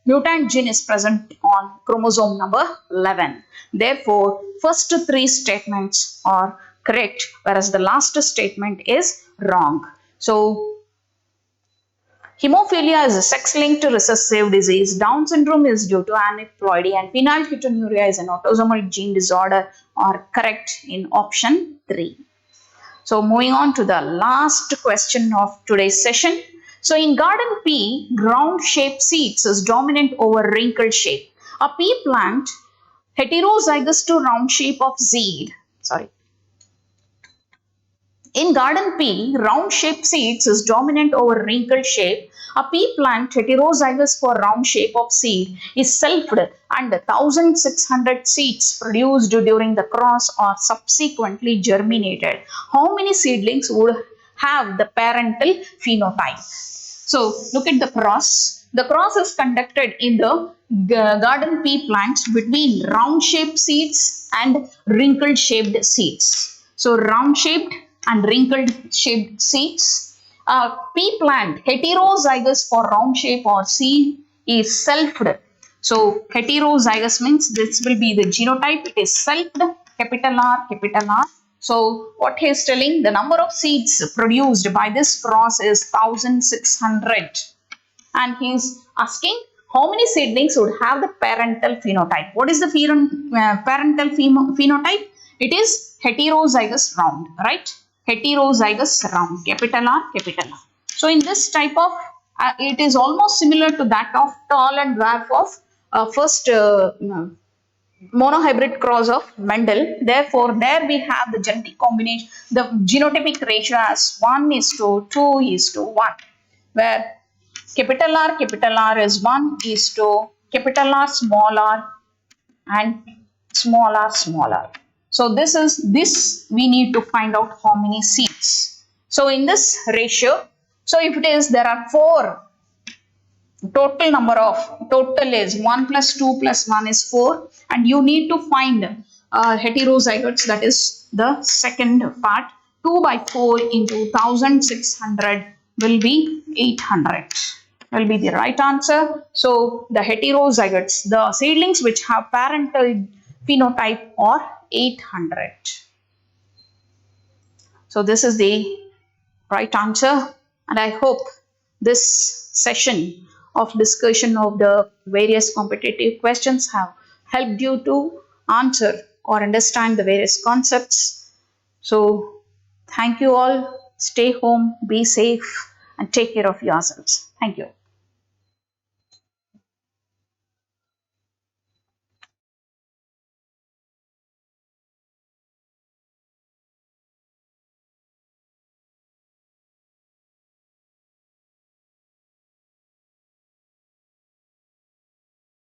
mutant gene is present on chromosome number 11. Therefore, first three statements are correct, whereas the last statement is wrong. So, hemophilia is a sex-linked recessive disease. Down syndrome is due to aneuploidy, and phenylketonuria is an autosomal gene disorder, are correct in option 3. So, moving on to the last question of today's session. So in garden pea, round-shaped seeds is dominant over wrinkled shape. A pea plant heterozygous to round shape of seed. In garden pea, round-shaped seeds is dominant over wrinkled shape. A pea plant heterozygous for round shape of seed is selfed, and 1,600 seeds produced during the cross are subsequently germinated. How many seedlings would have the parental phenotype? So look at the cross. The cross is conducted in the garden pea plants between round-shaped seeds and wrinkled-shaped seeds. So round-shaped and wrinkled-shaped seeds. A pea plant heterozygous for round shape or seed is selfed. So heterozygous means this will be the genotype. It is selfed, capital R, capital R. So what he is telling, the number of seeds produced by this cross is 1,600. And he is asking how many seedlings would have the parental phenotype. What is the parental phenotype? It is heterozygous round, right? Heterozygous round, capital R, capital R. So in this type of, it is almost similar to that of tall and dwarf of first monohybrid cross of Mendel. Therefore, there we have the genetic combination, the genotypic ratio as 1:2:1, where capital R is 1:, capital R, small r, and small r. So this we need to find out how many seeds. So in this ratio, so if it is, there are 4. Total is 1 plus 2 plus 1 is 4, and you need to find heterozygotes, that is the second part. 2 by 4 into 1,600 will be 800, will be the right answer. So the heterozygotes, the seedlings which have parental phenotype, are 800. So this is the right answer, and I hope this session of discussion of the various competitive questions have helped you to answer or understand the various concepts. So thank you all. Stay home, be safe, and take care of yourselves. Thank you.